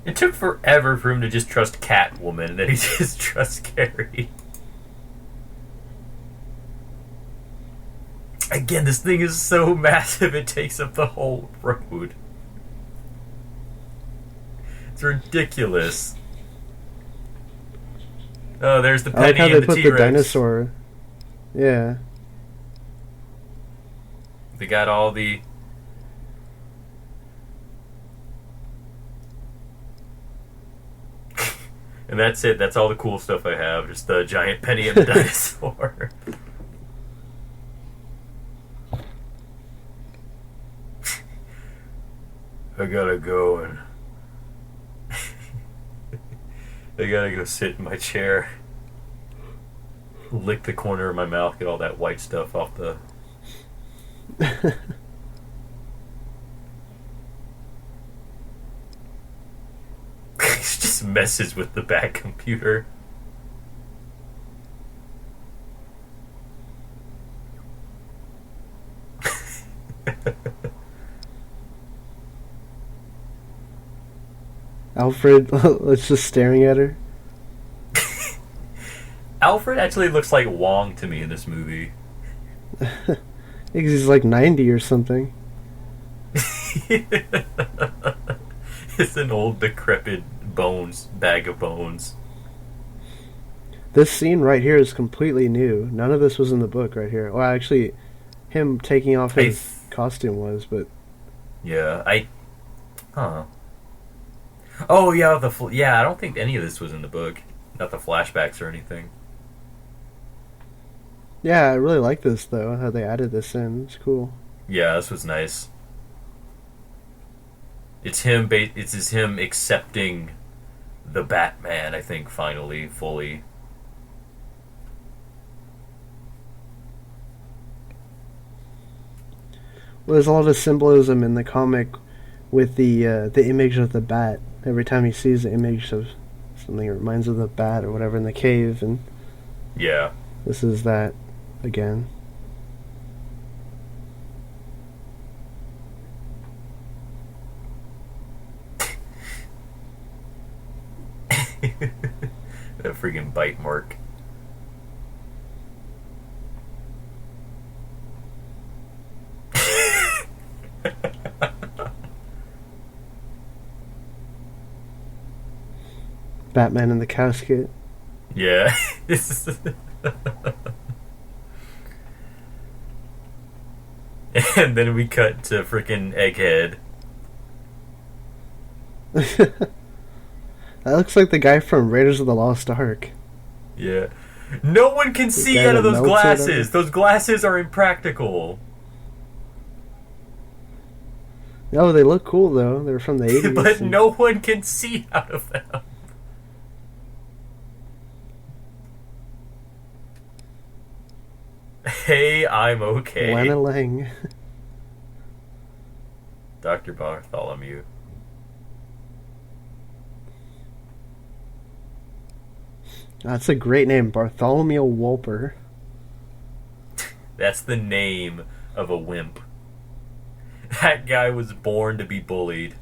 It took forever for him to just trust Catwoman, and then he just trusts Carrie. Again, this thing is so massive it takes up the whole road. It's ridiculous. Oh, there's the I like Penny how they and the put T-Rex. the dinosaur. Yeah. They got all the... And that's it. That's all the cool stuff I have. Just the giant Penny and the dinosaur. I gotta go and... I gotta go sit in my chair. Lick the corner of my mouth, get all that white stuff off the... just messes with the back computer. Alfred, it's just staring at her. Alfred actually looks like Wong to me in this movie. Because he's like 90 or something. It's an old decrepit bag of bones. This scene right here is completely new. None of this was in the book right here. Well, actually, him taking off his costume was, but Yeah, huh. Oh yeah, yeah. I don't think any of this was in the book. Not the flashbacks or anything. yeah, I really like this though. How they added this in. It's cool. Yeah, this was nice. It's him. It's just him accepting the Batman. I think finally, fully. Well, there's a lot of symbolism in the comic with the image of the bat. Every time he sees the image of something, it reminds of the bat or whatever in the cave, and Yeah. this is that again. That freaking bite mark. Batman in the casket. Yeah. And then we cut to freaking Egghead. That looks like the guy from Raiders of the Lost Ark. Yeah. No one can see guy out of that those melted glasses. Those glasses are impractical. Oh, they look cool though. They're from the 80s. But no one can see out of them. Hey, I'm okay. Lana Lang. Dr. Bartholomew. That's a great name, Bartholomew Wolper. That's the name of a wimp. That guy was born to be bullied.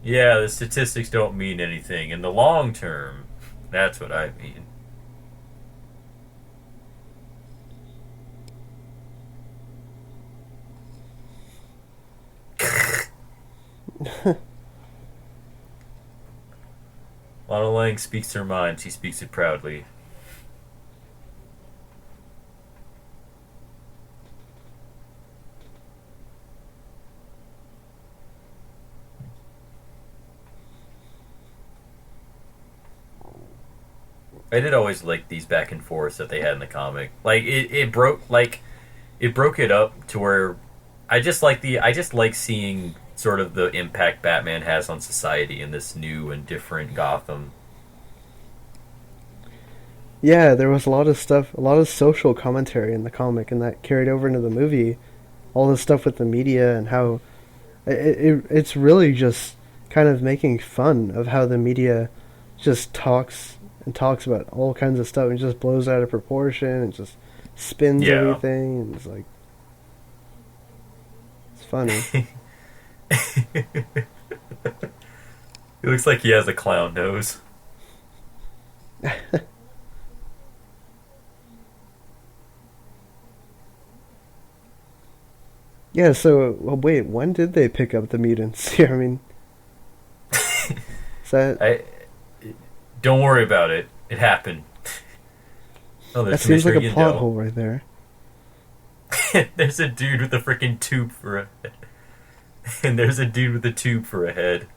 Yeah, the statistics don't mean anything. In the long term, that's what I mean. Lana Lang speaks her mind. She speaks it proudly. I did always like these back and forths that they had in the comic. Like it broke it up to where I just like seeing sort of the impact Batman has on society in this new and different Gotham. Yeah, there was a lot of stuff, a lot of social commentary in the comic, and that carried over into the movie. All the stuff with the media and how it's really just kind of making fun of how the media just talks and talks about all kinds of stuff and just blows out of proportion and just spins Yeah. everything, and it's like it's funny. He looks like he has a clown nose. Yeah, so well, wait, when did they pick up the mutants? Yeah, I mean, is that I Don't worry about it. It happened. Oh, that there's seems like Commissioner a plot Yindel. hole right there. There's a dude with a freaking tube for a head. And there's a dude with a tube for a head.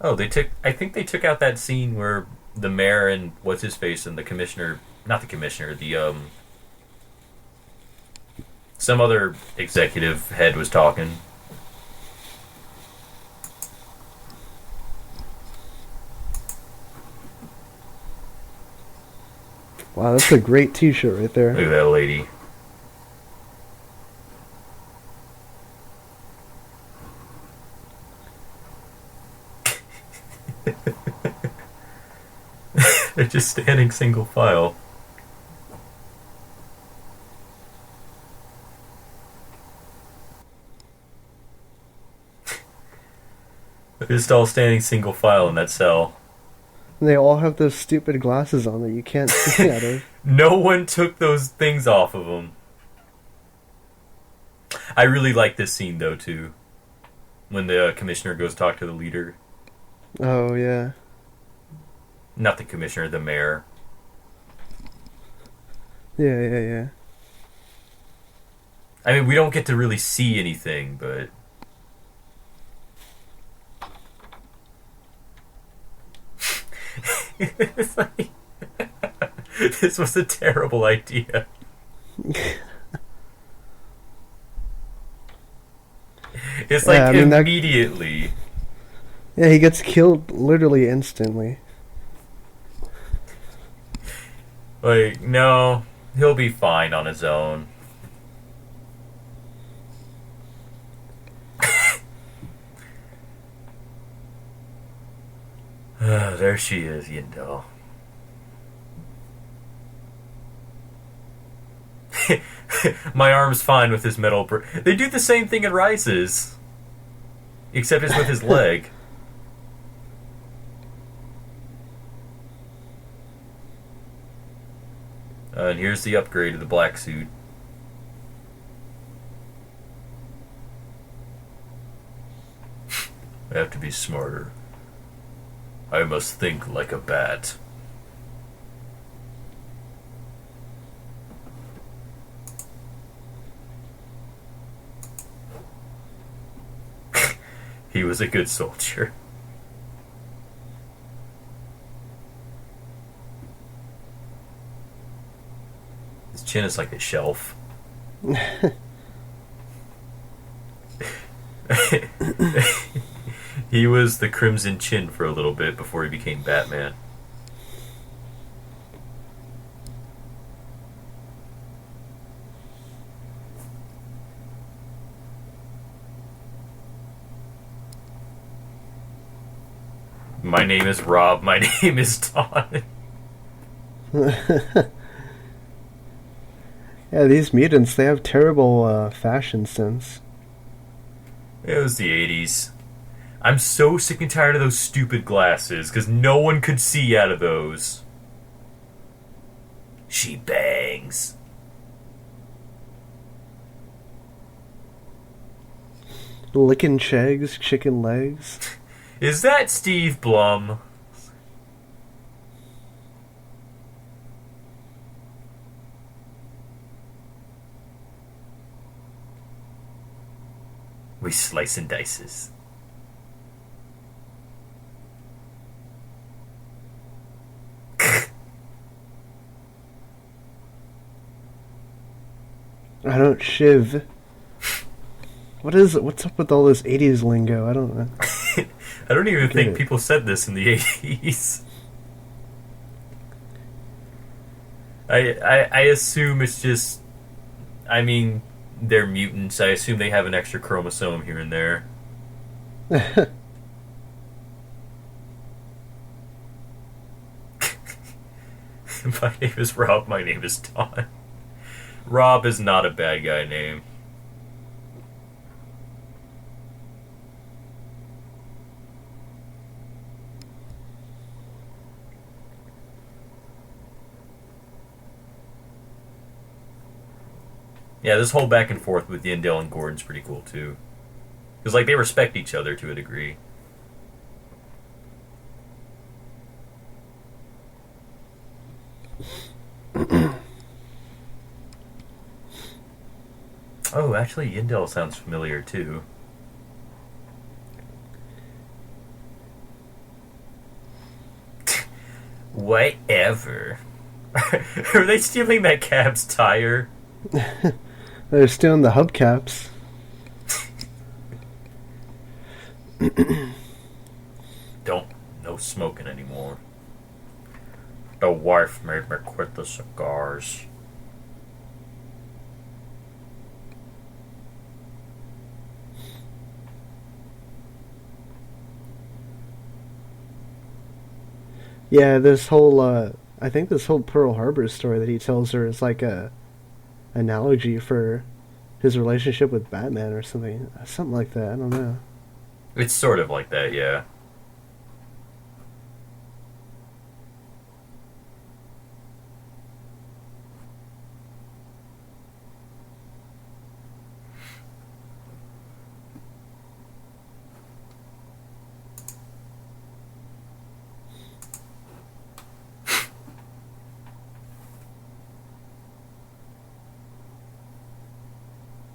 Oh, I think they took out that scene where the mayor and what's his face and the commissioner, not the commissioner, some other executive head was talking. Wow, that's a great t-shirt right there. Look at that lady. They're just standing single file. They're just all standing single file in that cell. And they all have those stupid glasses on that you can't see out of. No one took those things off of them. I really like this scene, though, too. When the commissioner goes talk to the leader. Oh, yeah. Not the commissioner, the mayor. Yeah. I mean, we don't get to really see anything, but... It's like... This was a terrible idea. It's like, Yeah, I mean, immediately. Yeah, he gets killed literally instantly. Like, no, he'll be fine on his own. There she is, Yindel. My arm's fine with his metal. They do the same thing in Rises, except it's with his leg. And here's the upgrade of the black suit. I have to be smarter. I must think like a bat. He was a good soldier. His chin is like a shelf. He was the Crimson Chin for a little bit before he became Batman. My name is Rob. My name is Don. Yeah, these mutants, they have terrible fashion sense. It was the 80s. I'm so sick and tired of those stupid glasses, because no one could see out of those. She bangs. Licking Chegs, chicken legs. Is that Steve Blum? We slice and dices. I don't shiv. What's up with all this 80s lingo? I don't know. I don't even think people said this in the 80s. I assume it's just... I mean, they're mutants. I assume they have an extra chromosome here and there. My name is Rob. My name is Don. Rob is not a bad guy name. Yeah, this whole back and forth with Yindel and Gordon's pretty cool too. Because like they respect each other to a degree. Oh, actually, Yindel sounds familiar too. Whatever. Are they stealing that cab's tire? They're stealing the hubcaps. Don't. No smoking anymore. The wife made me quit the cigars. Yeah, this whole I think this whole Pearl Harbor story that he tells her is like a analogy for his relationship with Batman or something like that. I don't know. It's sort of like that, yeah.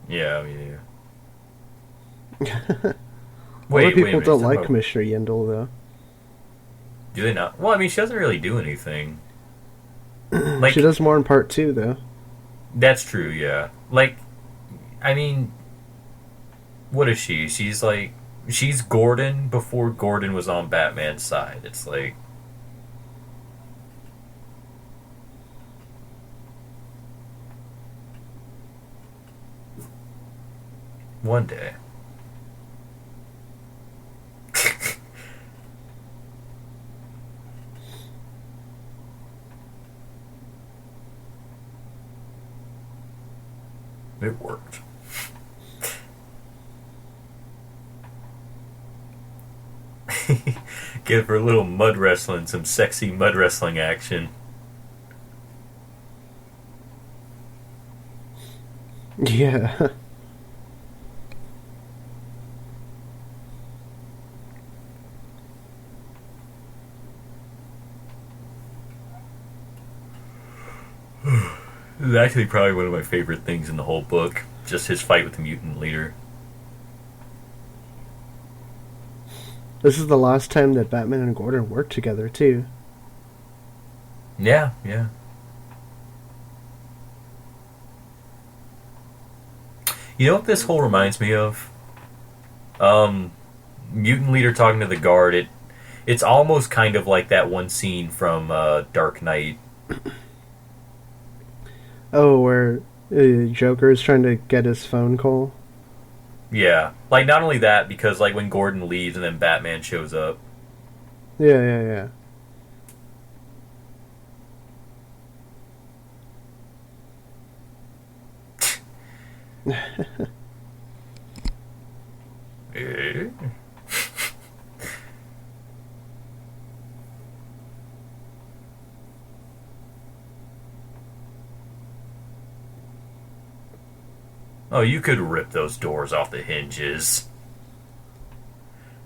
Yeah, yeah. Other Wait a people minute. You're don't talking like about, Commissioner Yindel though. do they not? Well, I mean, she doesn't really do anything. She Like, does more in part two though. that's true, yeah. Like, I mean, what is she? She's like, she's Gordon before Gordon was on Batman's side. It's like, one day. It worked. Give her a little mud wrestling, some sexy mud wrestling action. Yeah. This is actually probably one of my favorite things in the whole book. Just his fight with the mutant leader. This is the last time that Batman and Gordon worked together too. Yeah, yeah. You know what this whole reminds me of? Um, Mutant leader talking to the guard. It's almost kind of like that one scene from Dark Knight. Oh, where Joker is trying to get his phone call. Yeah, like not only that, because like when Gordon leaves and then Batman shows up. Yeah, yeah, yeah. Eh? Oh, you could rip those doors off the hinges.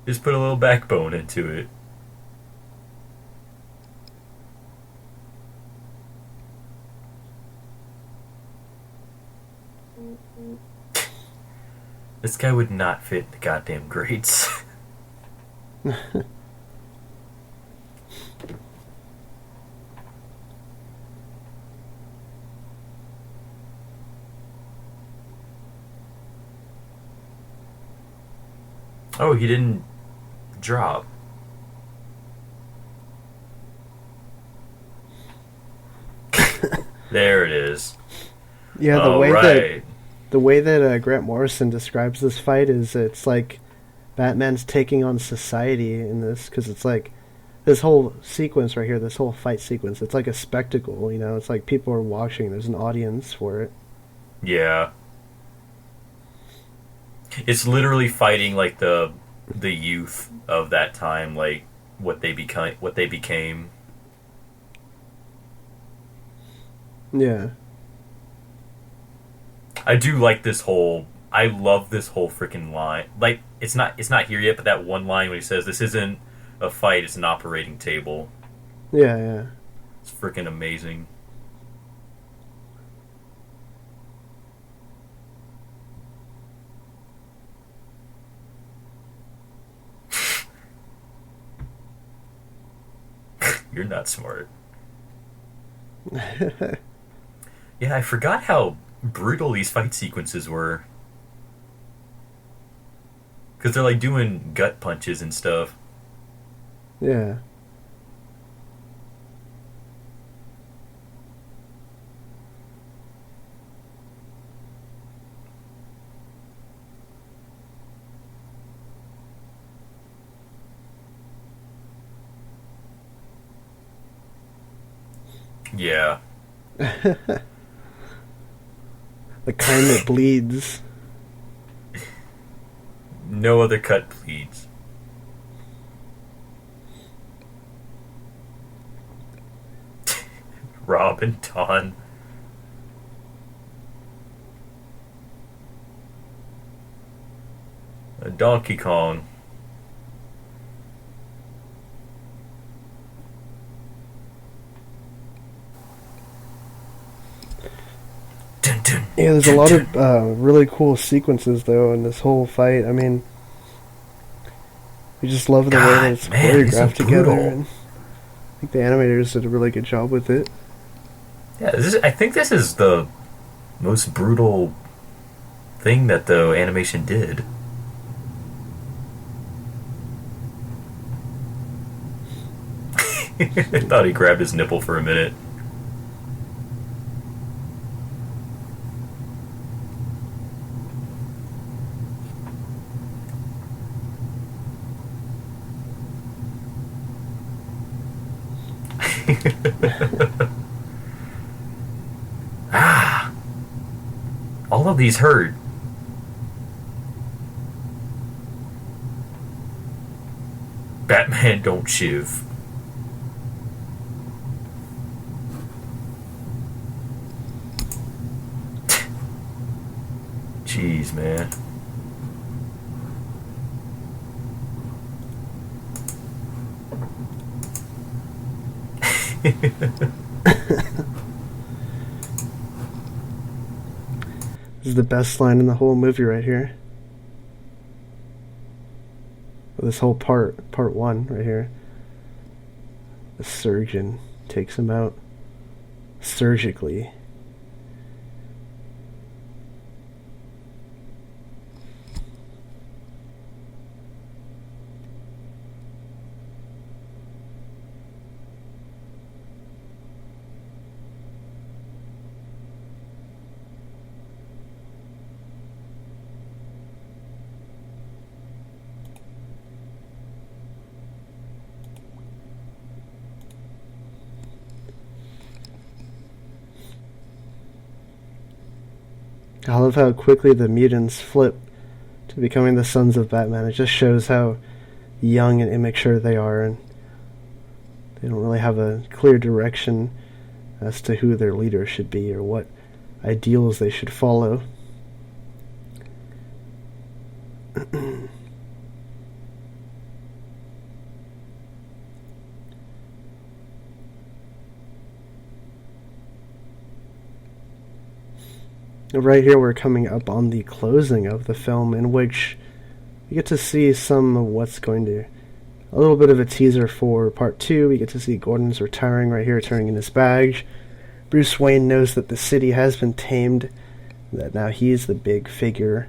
Just put a little backbone into it. This guy would not fit in the goddamn grates. Oh, he didn't drop. There it is. Yeah, Oh, right. the way that Grant Morrison describes this fight is it's like Batman's taking on society in this because it's like this whole sequence right here, this whole fight sequence. It's like a spectacle, you know. It's like people are watching. There's an audience for it. Yeah. It's literally fighting like the youth of that time, like what they became. Yeah, I do like this whole. I love this whole freaking line. Like it's not here yet, but that one line when he says, "This isn't a fight; it's an operating table." yeah, yeah. It's freaking amazing. You're not smart. Yeah, I forgot how brutal these fight sequences were. Because they're like doing gut punches and stuff. Yeah. Yeah. The kind that bleeds. No other cut, please. Robin Don. Donkey Kong. Dun, dun, Yeah, there's a dun, lot dun. of really cool sequences though in this whole fight. I mean, I just love the way that God, it's man, this is choreographed together, brutal. and I think the animators did a really good job with it. Yeah, I think this is the most brutal thing that the animation did. I thought he grabbed his nipple for a minute. Ah, all of these hurt. Batman don't shiv. Jeez, man. This is the best line in the whole movie right here. This whole part one right here. The surgeon takes him out surgically. I love how quickly the mutants flip to becoming the sons of Batman. It just shows how young and immature they are, and they don't really have a clear direction as to who their leader should be or what ideals they should follow. Right here, we're coming up on the closing of the film, in which we get to see some of what's going to. A little bit of a teaser for part two. We get to see Gordon's retiring right here, turning in his badge. Bruce Wayne knows that the city has been tamed, that now he's the big figure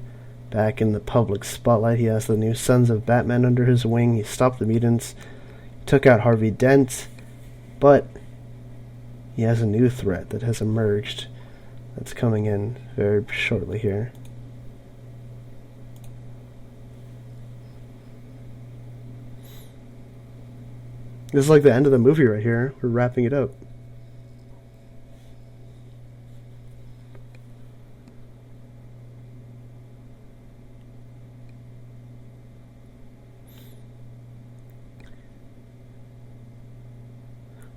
back in the public spotlight. He has the new Sons of Batman under his wing. He stopped the mutants, took out Harvey Dent, but he has a new threat that has emerged that's coming in very shortly here. This is like the end of the movie right here. We're wrapping it up.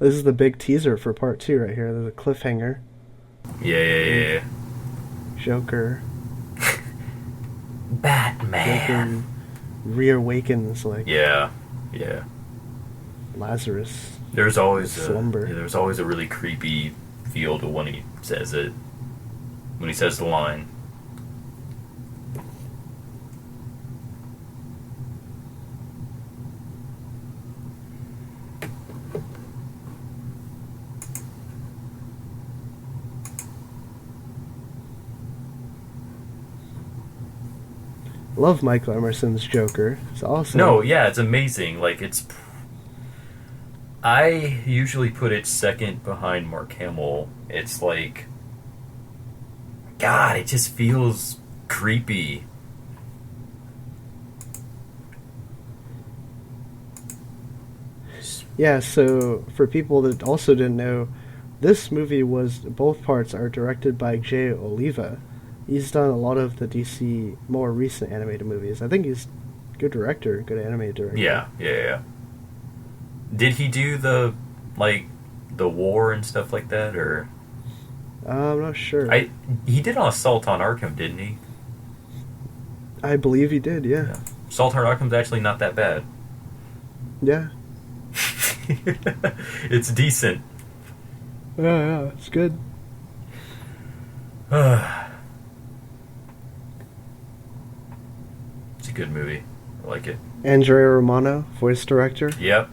This is the big teaser for part two right here. There's a cliffhanger. Yeah. Joker. Batman. Joker reawakens like Yeah. Lazarus. There's always Slumber. there's always a really creepy feel to when he says it. When he says the line. Love Michael Emerson's Joker. It's awesome. No, yeah, it's amazing. Like it's I usually put it second behind Mark Hamill. It's like God, it just feels creepy. Yeah, so for people that also didn't know, this movie was both parts are directed by Jay Oliva. He's done a lot of the DC more recent animated movies. I think he's a good director, good animated director. Yeah. Did he do the war and stuff like that, or? I'm not sure. He did on Assault on Arkham, didn't he? I believe he did, yeah. Assault on Arkham's actually not that bad. Yeah. It's decent. Yeah, it's good. It's a good movie. I like it. Andrea Romano, voice director. Yep.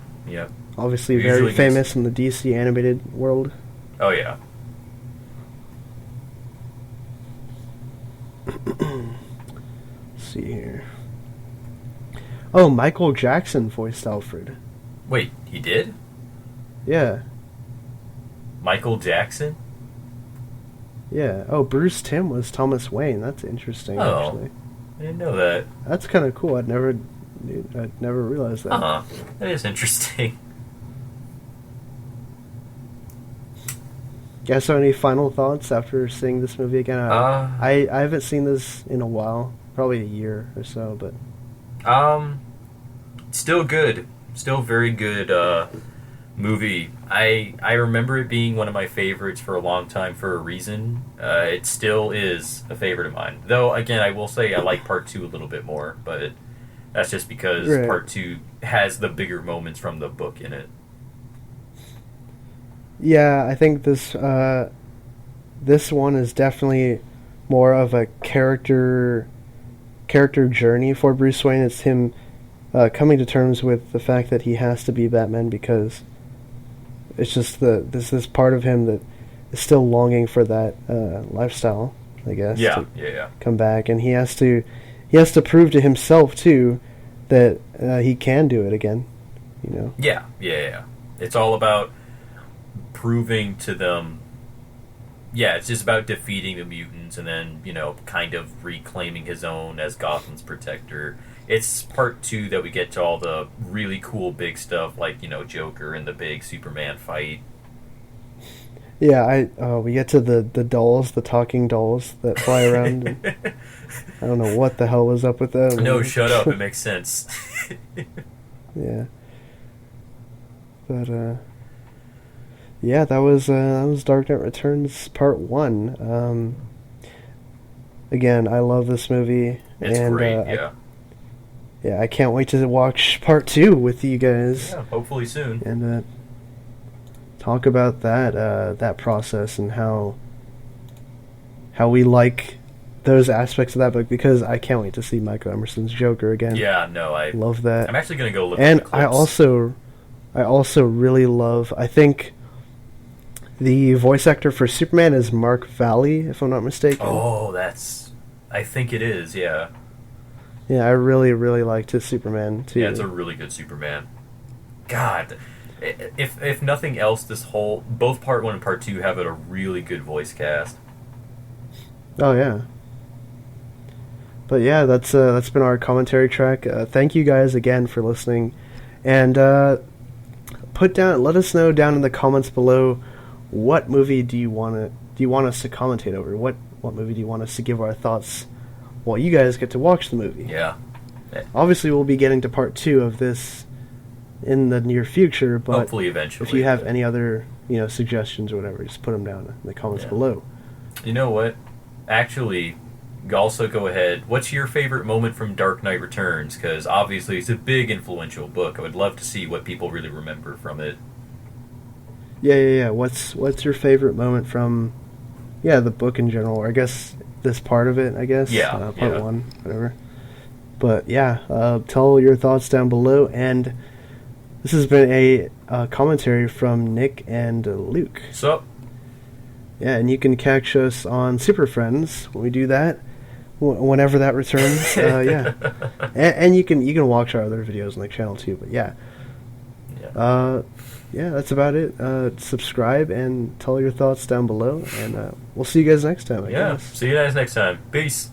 Obviously Usually very gets- famous in the DC animated world. Oh, yeah. Let's see here. Oh, Michael Jackson voiced Alfred. Wait, he did? Yeah. Michael Jackson? Yeah. Oh, Bruce Timm was Thomas Wayne. That's interesting, Oh. actually. I didn't know that. That's kind of cool. I'd never realized that. Uh-huh. That is interesting. Guys, have any final thoughts after seeing this movie again? I haven't seen this in a while, probably a year or so, but Still good. Still very good movie. I remember it being one of my favorites for a long time for a reason. It still is a favorite of mine. Though, again, I will say I like part 2 a little bit more, but that's just because Right. part 2 has the bigger moments from the book in it. yeah, I think this one is definitely more of a character journey for Bruce Wayne. It's him coming to terms with the fact that he has to be Batman because it's just this part of him that is still longing for that lifestyle, I guess. Yeah. Come back, and he has to prove to himself too that he can do it again. You know. Yeah. It's all about proving to them. Yeah, it's just about defeating the mutants and then, kind of reclaiming his own as Gotham's protector. It's part 2 that we get to all the really cool big stuff like, Joker and the big Superman fight. Yeah, we get to the dolls, the talking dolls that fly around. And I don't know what the hell was up with that. No, shut up. It makes sense. Yeah. But yeah, that was Dark Knight Returns Part 1. Again, I love this movie. It's and, great, yeah. I can't wait to watch Part 2 with you guys. Yeah, hopefully soon. And talk about that process and how we like those aspects of that book, because I can't wait to see Michael Emerson's Joker again. Yeah, no, I love that. I'm actually going to go look And at the clips. I also really love, I think the voice actor for Superman is Mark Valley, if I'm not mistaken. Oh, I think it is, yeah. Yeah, I really, really liked his Superman, too. Yeah, it's a really good Superman. God, if nothing else, both Part 1 and Part 2 have a really good voice cast. Oh, yeah. But yeah, that's been our commentary track. Thank you guys again for listening. And let us know down in the comments below, what movie do you want us to commentate over? What movie do you want us to give our thoughts while you guys get to watch the movie? Yeah. Obviously, we'll be getting to part 2 of this in the near future, but hopefully eventually. if you have any other suggestions or whatever, just put them down in the comments below. You know what? Actually, also go ahead. What's your favorite moment from Dark Knight Returns? Because obviously it's a big influential book. I would love to see what people really remember from it. Yeah. What's your favorite moment from the book in general, or I guess this part of it, part 1, whatever. But tell your thoughts down below, and this has been a commentary from Nick and Luke. So, yeah, and you can catch us on Super Friends when we do that, whenever that returns. And you can watch our other videos on the channel too. But that's about it. Subscribe and tell your thoughts down below, and we'll see you guys next time. I guess. See you guys next time. Peace.